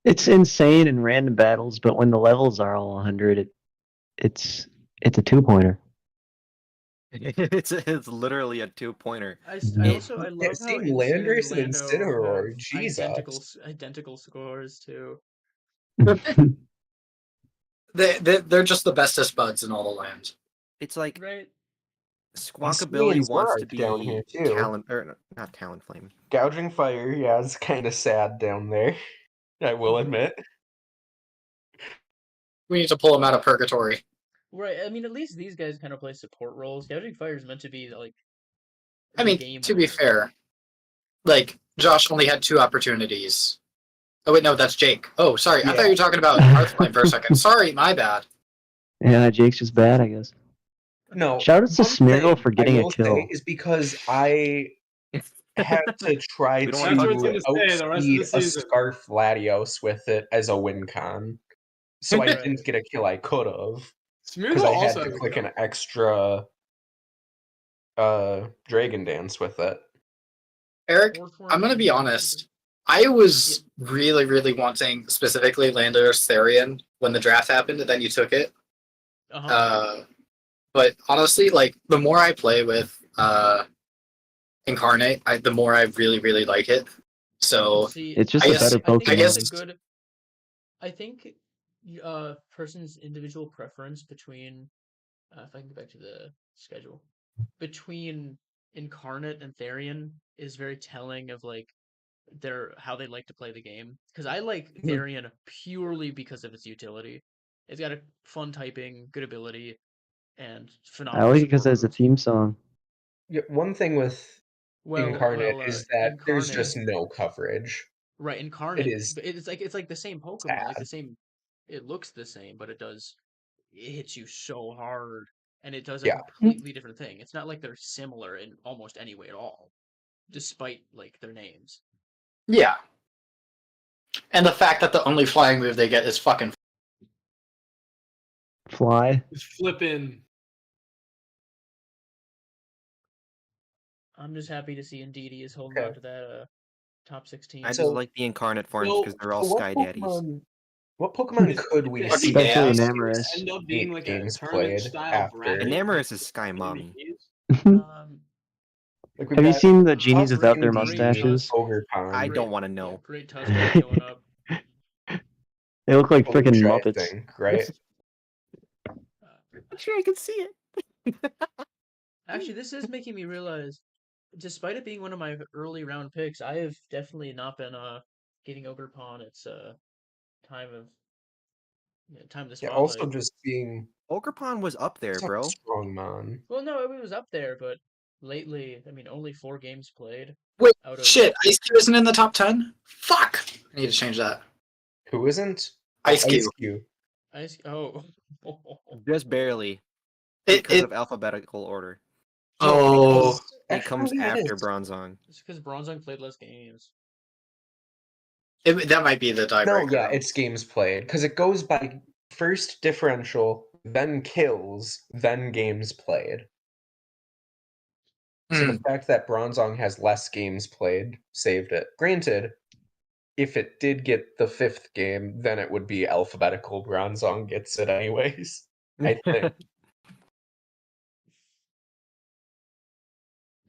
[SPEAKER 4] It's insane in random battles, but when the levels are all 100, it's a 2-pointer.
[SPEAKER 2] It's literally a 2-pointer.
[SPEAKER 3] I
[SPEAKER 4] Mhm.
[SPEAKER 3] also I
[SPEAKER 7] Yeah,
[SPEAKER 3] love how
[SPEAKER 7] same
[SPEAKER 3] Insane and
[SPEAKER 7] Landorus and
[SPEAKER 3] Lando
[SPEAKER 7] Incineroar,
[SPEAKER 3] have
[SPEAKER 7] Jesus.
[SPEAKER 3] identical scores too.
[SPEAKER 1] They're just the bestest buds in all the land.
[SPEAKER 2] It's like
[SPEAKER 3] Right?
[SPEAKER 2] Squawkabilly
[SPEAKER 7] and
[SPEAKER 2] wants to
[SPEAKER 7] Zark down
[SPEAKER 2] be
[SPEAKER 7] here, too.
[SPEAKER 2] Talon, or not Talonflame.
[SPEAKER 7] Gouging Fire, yeah, it's kind of sad down there. I will admit.
[SPEAKER 1] We need to pull them out of purgatory.
[SPEAKER 3] Right. I mean, at least these guys kind of play support roles. Gouging Fire is meant to be like.
[SPEAKER 1] I
[SPEAKER 3] the
[SPEAKER 1] mean,
[SPEAKER 3] game
[SPEAKER 1] to be
[SPEAKER 3] winner.
[SPEAKER 1] fair, like Josh only had 2 opportunities. Oh wait, no, that's Jake. Oh, sorry, I thought you were talking about Hearthstone for a second. Sorry, my bad.
[SPEAKER 4] Yeah, Jake's just bad, I guess.
[SPEAKER 7] No.
[SPEAKER 4] Shout out to
[SPEAKER 7] one
[SPEAKER 4] Smeargle
[SPEAKER 7] thing
[SPEAKER 4] for getting
[SPEAKER 7] I
[SPEAKER 4] a
[SPEAKER 7] will
[SPEAKER 4] kill.
[SPEAKER 7] say is because I had to try
[SPEAKER 2] We don't
[SPEAKER 7] to
[SPEAKER 2] wanna
[SPEAKER 6] That's what it's gonna say the rest of
[SPEAKER 7] outspeed
[SPEAKER 6] the
[SPEAKER 7] a
[SPEAKER 6] season.
[SPEAKER 7] Scarf Latios with it as a win con. So I
[SPEAKER 3] Right.
[SPEAKER 7] didn't get a kill I could have.
[SPEAKER 6] Smeargle
[SPEAKER 7] Because I had
[SPEAKER 6] also
[SPEAKER 7] to
[SPEAKER 6] has a
[SPEAKER 7] click
[SPEAKER 6] kill.
[SPEAKER 7] an extra Dragon Dance with it.
[SPEAKER 1] Eric,
[SPEAKER 3] Orthworm
[SPEAKER 1] I'm gonna be
[SPEAKER 3] and-
[SPEAKER 1] honest. I was really, really wanting specifically Landorus Therian when the draft happened, and then you took it.
[SPEAKER 3] Uh-huh.
[SPEAKER 1] But honestly, like the more I play with Incarnate, the more I really, really like it. So
[SPEAKER 3] See,
[SPEAKER 4] It's just
[SPEAKER 1] I
[SPEAKER 4] a
[SPEAKER 1] guess-
[SPEAKER 4] better
[SPEAKER 3] I think
[SPEAKER 4] Pokemon.
[SPEAKER 1] I guess-
[SPEAKER 3] it's a good. I think person's individual preference between if I can go back to the schedule between Incarnate and Therian is very telling of like how they like to play the game. Because I like Therian purely because of its utility. It's got a fun typing, good ability, and
[SPEAKER 4] I
[SPEAKER 3] phenomenal.
[SPEAKER 4] like it because it has a
[SPEAKER 3] support
[SPEAKER 4] theme song.
[SPEAKER 7] Yeah, one thing with
[SPEAKER 3] moves.
[SPEAKER 7] Incarnate is that there's
[SPEAKER 3] Incarnate-
[SPEAKER 7] just no coverage.
[SPEAKER 3] right. Incarnate
[SPEAKER 7] is
[SPEAKER 3] but it's like the same Pokemon, like the same. It looks the same, but it hits you so hard, and it does a
[SPEAKER 7] Yeah.
[SPEAKER 3] completely different thing. It's not like they're similar in almost any way at all, despite like their names.
[SPEAKER 1] yeah. And the fact that the only flying move they get is fucking.
[SPEAKER 4] Fly.
[SPEAKER 6] It's flipping.
[SPEAKER 3] I'm just happy to see Indeedee is holding
[SPEAKER 7] Okay.
[SPEAKER 3] on to that top 16.
[SPEAKER 2] I just
[SPEAKER 7] So-
[SPEAKER 2] like the Incarnate forms
[SPEAKER 6] So-
[SPEAKER 2] because they're all
[SPEAKER 7] So
[SPEAKER 2] Sky Daddies.
[SPEAKER 7] What Pokemon could we
[SPEAKER 1] Fucking
[SPEAKER 7] see
[SPEAKER 4] Especially
[SPEAKER 1] gas.
[SPEAKER 4] Enamorous.
[SPEAKER 6] End up being
[SPEAKER 7] 8
[SPEAKER 6] like a
[SPEAKER 7] games
[SPEAKER 6] tournament
[SPEAKER 7] played
[SPEAKER 6] style
[SPEAKER 7] after?
[SPEAKER 6] bracket.
[SPEAKER 2] Enamorous is Sky Mommy.
[SPEAKER 3] Um,
[SPEAKER 7] Like we've
[SPEAKER 4] Have you
[SPEAKER 7] got
[SPEAKER 4] seen the genies
[SPEAKER 3] Great-
[SPEAKER 4] without their
[SPEAKER 3] great
[SPEAKER 4] mustaches?
[SPEAKER 7] Ogerpon.
[SPEAKER 2] I
[SPEAKER 3] Great-
[SPEAKER 2] don't want to know.
[SPEAKER 3] Great Tuskegee going up.
[SPEAKER 4] They look like freaking
[SPEAKER 7] Rouge, I
[SPEAKER 4] Muppets.
[SPEAKER 7] think, right?
[SPEAKER 2] I'm sure I can see it.
[SPEAKER 3] Actually, this is making me realize, despite it being one of my early round picks, I have definitely not been getting Ogerpon its time of time to
[SPEAKER 7] Yeah,
[SPEAKER 3] spotlight.
[SPEAKER 7] also just being
[SPEAKER 2] Ogerpon was up there,
[SPEAKER 7] such a
[SPEAKER 2] bro.
[SPEAKER 7] strong mon.
[SPEAKER 3] Well, no, it was up there, but lately, I mean, only 4 games played.
[SPEAKER 1] Wait,
[SPEAKER 3] Out of-
[SPEAKER 1] shit! Ice Cube isn't in the top 10. Fuck! I need to change that.
[SPEAKER 7] Who isn't?
[SPEAKER 1] Ice Cube.
[SPEAKER 7] Cube.
[SPEAKER 3] Oh,
[SPEAKER 2] Just barely
[SPEAKER 1] It,
[SPEAKER 2] because
[SPEAKER 1] it,
[SPEAKER 2] of alphabetical order.
[SPEAKER 1] oh,
[SPEAKER 7] Because-
[SPEAKER 2] It
[SPEAKER 7] actually,
[SPEAKER 2] comes
[SPEAKER 7] yeah, it
[SPEAKER 2] after
[SPEAKER 7] is.
[SPEAKER 2] Bronzong.
[SPEAKER 3] it's because Bronzong played less games.
[SPEAKER 1] That might be the
[SPEAKER 7] No,
[SPEAKER 1] tiebreaker.
[SPEAKER 7] yeah,
[SPEAKER 1] though.
[SPEAKER 7] it's games played because it goes by first differential, then kills, then games played. So the fact that Bronzong has less games played saved it. Granted, if it did get the 5th game, then it would be alphabetical. Bronzong gets it anyways, I think.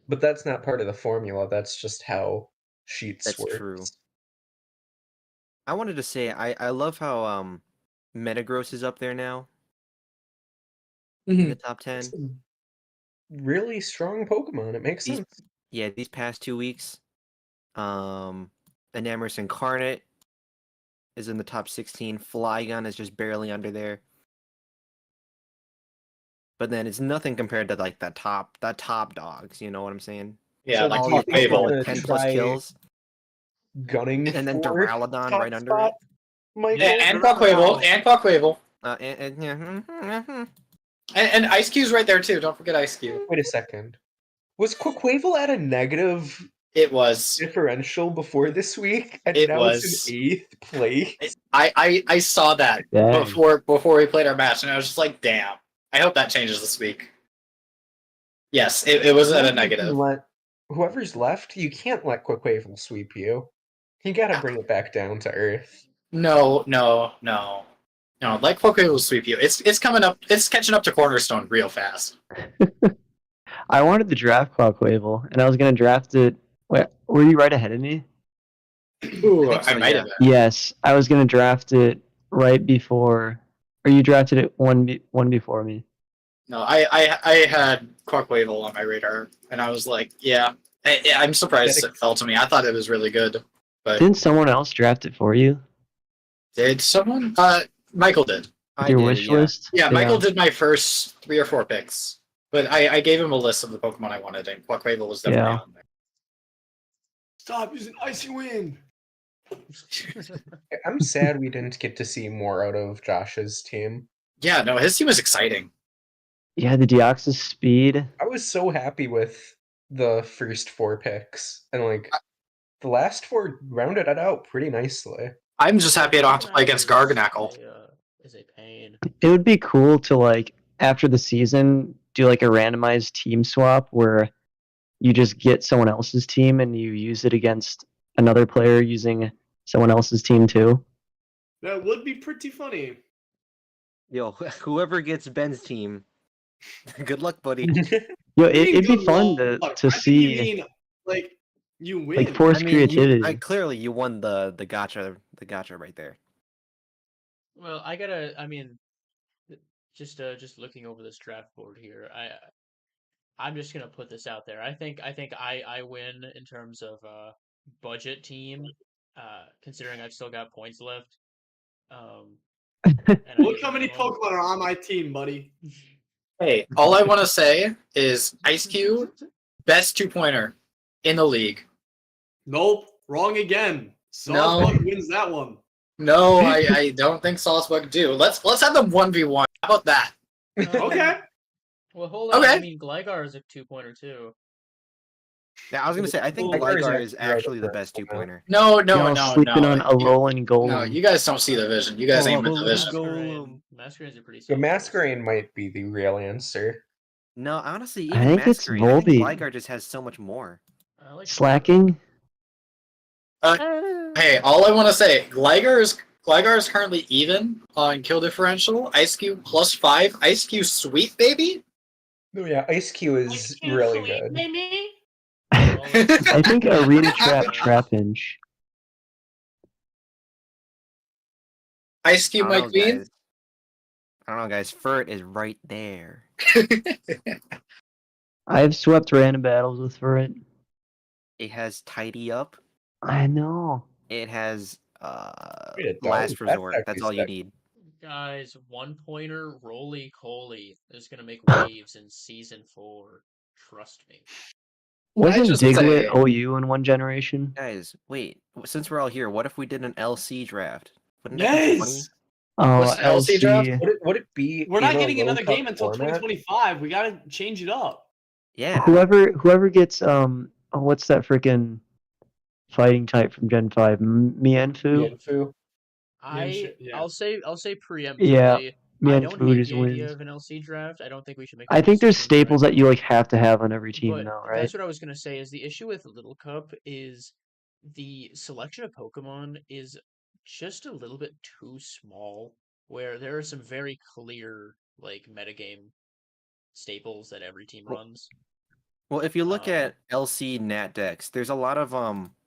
[SPEAKER 7] But that's not part of the formula. That's just how sheets
[SPEAKER 2] That's
[SPEAKER 7] work.
[SPEAKER 2] true. I wanted to say I love how Metagross is up there now in the top 10.
[SPEAKER 7] It's a really strong Pokemon. It makes
[SPEAKER 2] These-
[SPEAKER 7] sense.
[SPEAKER 2] Yeah, these past 2 weeks, Enamorus Incarnate is in the top 16. Flygon is just barely under there. But then it's nothing compared to like the top dogs. You know what I'm saying?
[SPEAKER 1] Yeah,
[SPEAKER 7] So
[SPEAKER 1] like
[SPEAKER 7] do
[SPEAKER 2] All
[SPEAKER 7] you
[SPEAKER 2] these
[SPEAKER 7] think
[SPEAKER 1] Fable.
[SPEAKER 7] we're
[SPEAKER 2] Pokemon
[SPEAKER 7] gonna
[SPEAKER 2] with 10 plus
[SPEAKER 7] try
[SPEAKER 2] kills,
[SPEAKER 7] gunning
[SPEAKER 2] and then
[SPEAKER 7] for
[SPEAKER 2] Duraludon
[SPEAKER 7] top
[SPEAKER 2] right under
[SPEAKER 7] spot,
[SPEAKER 2] it.
[SPEAKER 7] Michael?
[SPEAKER 1] And Quaquaval, and Quaquaval.
[SPEAKER 2] Yeah.
[SPEAKER 1] And Ice Cube's right there too. Don't forget Ice Cube.
[SPEAKER 7] Wait a second. Was Quaquaval at a negative
[SPEAKER 1] It was.
[SPEAKER 7] differential before this week, and
[SPEAKER 1] It
[SPEAKER 7] now
[SPEAKER 1] was.
[SPEAKER 7] it's in 8th place?
[SPEAKER 1] I saw that
[SPEAKER 4] Dang.
[SPEAKER 1] before we played our match, and I was just like, damn. I hope that changes this week. Yes, it was at a negative.
[SPEAKER 7] Whoever's left, you can't let Quaquaval sweep you. You gotta bring it back down to earth.
[SPEAKER 1] No. Like Quaquaval will sweep you. It's coming up. It's catching up to Cornerstone real fast.
[SPEAKER 4] I wanted to draft Quaquaval, and I was gonna draft it. Wait, were you right ahead of me?
[SPEAKER 1] Ooh,
[SPEAKER 2] think so,
[SPEAKER 1] I might
[SPEAKER 2] yeah.
[SPEAKER 1] have been.
[SPEAKER 4] Yes, I was gonna draft it right before, or you drafted it one before me.
[SPEAKER 1] No, I had Quaquaval on my radar, and I was like, yeah. I'm surprised it fell to me. I thought it was really good, but
[SPEAKER 4] Didn't someone else draft it for you?
[SPEAKER 1] did someone? Michael did.
[SPEAKER 2] I
[SPEAKER 4] Your
[SPEAKER 2] did,
[SPEAKER 4] wish
[SPEAKER 2] yeah.
[SPEAKER 4] list?
[SPEAKER 1] Yeah, Michael did my first 3 or 4 picks, but I gave him a list of the Pokemon I wanted, and Quaquaval was definitely
[SPEAKER 4] Yeah.
[SPEAKER 1] on there.
[SPEAKER 6] Stop using Icy Wind.
[SPEAKER 7] I'm sad we didn't get to see more out of Josh's team.
[SPEAKER 1] Yeah, no, his team was exciting.
[SPEAKER 4] Yeah, the Deoxys speed.
[SPEAKER 7] I was so happy with the first 4 picks, and like the last 4 rounded it out pretty nicely.
[SPEAKER 1] I'm just happy I don't have to play against Garganackle.
[SPEAKER 3] Is a pain.
[SPEAKER 4] It would be cool to like after the season do like a randomized team swap where you just get someone else's team and you use it against another player using someone else's team too.
[SPEAKER 6] That would be pretty funny.
[SPEAKER 2] Yo, whoever gets Ben's team, good luck, buddy.
[SPEAKER 4] Yo,
[SPEAKER 6] What do you mean
[SPEAKER 4] it'd be
[SPEAKER 6] good
[SPEAKER 4] fun
[SPEAKER 6] luck?
[SPEAKER 4] to
[SPEAKER 6] I think
[SPEAKER 4] see
[SPEAKER 6] you mean, like, you win.
[SPEAKER 4] like forced creativity.
[SPEAKER 2] Clearly you won the gotcha right there.
[SPEAKER 3] Well, I mean, just looking over this draft board here, I'm just gonna put this out there. I think I win in terms of budget team, considering I've still got points left. And I
[SPEAKER 6] Look
[SPEAKER 3] get
[SPEAKER 6] how many
[SPEAKER 3] minimum.
[SPEAKER 6] Pokemon are on my team, buddy.
[SPEAKER 1] Hey, all I want to say is Ice Cube, best 2-pointer in the league.
[SPEAKER 6] Nope, wrong again.
[SPEAKER 1] No.
[SPEAKER 6] Salzburg wins that one.
[SPEAKER 1] No, I don't think Salzburg do. Let's have them 1v1. How about that?
[SPEAKER 6] Okay.
[SPEAKER 3] Well, hold on. I
[SPEAKER 1] Okay.
[SPEAKER 3] mean, Gligar is a 2-pointer too.
[SPEAKER 2] Yeah, I was gonna say I think
[SPEAKER 7] Gligar is
[SPEAKER 2] Gligar is
[SPEAKER 7] actually
[SPEAKER 2] actually the
[SPEAKER 7] right
[SPEAKER 2] best
[SPEAKER 7] up
[SPEAKER 2] 2-pointer.
[SPEAKER 1] No,
[SPEAKER 4] Y'all sleeping on a Alolan Golem.
[SPEAKER 1] No, you guys don't see the vision. You guys ain't in the vision.
[SPEAKER 3] Masquerade's a pretty.
[SPEAKER 7] The
[SPEAKER 3] solid
[SPEAKER 7] Masquerain might be the real answer.
[SPEAKER 2] No, honestly,
[SPEAKER 4] I
[SPEAKER 2] even
[SPEAKER 4] think it's
[SPEAKER 2] Masquerain, I think
[SPEAKER 4] Volbeat.
[SPEAKER 2] Gligar just has so much more.
[SPEAKER 3] I like
[SPEAKER 4] Slacking.
[SPEAKER 1] Hey, all I want to say, Gligar is currently even on kill differential. Ice Cube +5. Ice Cube sweet, baby.
[SPEAKER 7] Oh yeah, Ice Q is really good.
[SPEAKER 4] I think Arena Trap Trapinch.
[SPEAKER 1] Ice Cube,
[SPEAKER 2] I
[SPEAKER 1] my
[SPEAKER 2] don't know,
[SPEAKER 1] queen.
[SPEAKER 2] guys. I don't know, guys. Furt is right there.
[SPEAKER 4] I've swept random battles with Furret.
[SPEAKER 2] It has Tidy Up.
[SPEAKER 4] I know.
[SPEAKER 2] It has
[SPEAKER 7] Wait, it
[SPEAKER 2] Last
[SPEAKER 7] does?
[SPEAKER 2] Resort.
[SPEAKER 7] That's
[SPEAKER 2] That's
[SPEAKER 7] actually
[SPEAKER 2] all you
[SPEAKER 7] sick.
[SPEAKER 2] need.
[SPEAKER 3] Guys, 1-pointer Roly Coly is gonna make waves in season 4. Trust me.
[SPEAKER 4] Wasn't
[SPEAKER 1] just
[SPEAKER 4] Diglett
[SPEAKER 1] say-
[SPEAKER 4] OU in one generation?
[SPEAKER 2] Guys, wait. Since we're all here, what if we did an LC draft? Wouldn't that be funny?
[SPEAKER 6] Yes.
[SPEAKER 4] Oh,
[SPEAKER 1] What's the LC draft?
[SPEAKER 7] Would it be?
[SPEAKER 6] We're not
[SPEAKER 7] in a
[SPEAKER 6] getting another
[SPEAKER 7] low cup
[SPEAKER 6] game until
[SPEAKER 7] format?
[SPEAKER 6] 2025. We gotta change it up.
[SPEAKER 2] Yeah.
[SPEAKER 4] Whoever gets what's that freaking fighting type from Gen 5? Mienfoo?
[SPEAKER 7] Mienfoo.
[SPEAKER 6] Yeah.
[SPEAKER 3] I'll say
[SPEAKER 4] Yeah,
[SPEAKER 3] preemptively. I don't
[SPEAKER 4] Mienfoo
[SPEAKER 3] hate
[SPEAKER 4] just
[SPEAKER 3] the idea
[SPEAKER 4] wins.
[SPEAKER 3] of an LC draft. I don't think we should make.
[SPEAKER 4] I
[SPEAKER 3] It too
[SPEAKER 4] think there's
[SPEAKER 3] simple,
[SPEAKER 4] staples that you like have to have on every team
[SPEAKER 3] but
[SPEAKER 4] now, right?
[SPEAKER 3] that's what I was gonna say. Is the issue with Little Cup is the selection of Pokemon is just a little bit too small. Where there are some very clear like metagame staples that every team runs.
[SPEAKER 2] Well, if you look
[SPEAKER 3] Um,
[SPEAKER 2] at LC Nat decks, there's a lot of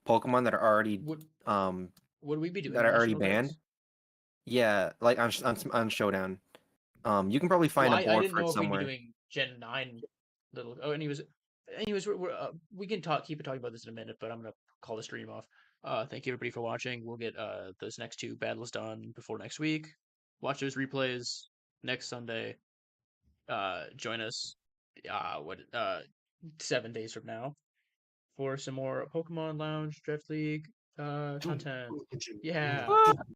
[SPEAKER 2] Pokemon that are already
[SPEAKER 3] would
[SPEAKER 2] um
[SPEAKER 3] would we be doing
[SPEAKER 2] that are already
[SPEAKER 3] national
[SPEAKER 2] banned.
[SPEAKER 3] decks?
[SPEAKER 2] Yeah, like on Showdown. You can probably find
[SPEAKER 3] Well,
[SPEAKER 2] a
[SPEAKER 3] I
[SPEAKER 2] board
[SPEAKER 3] didn't
[SPEAKER 2] for it
[SPEAKER 3] know if we'd be
[SPEAKER 2] somewhere.
[SPEAKER 3] doing Gen 9 little. Oh, anyways, we can keep talking about this in a minute, but I'm gonna call the stream off. Thank you everybody for watching. We'll get those next two battles done before next week. Watch those replays next Sunday. Join us. 7 days from now for some more Pokemon Lounge Draft League content. Yeah.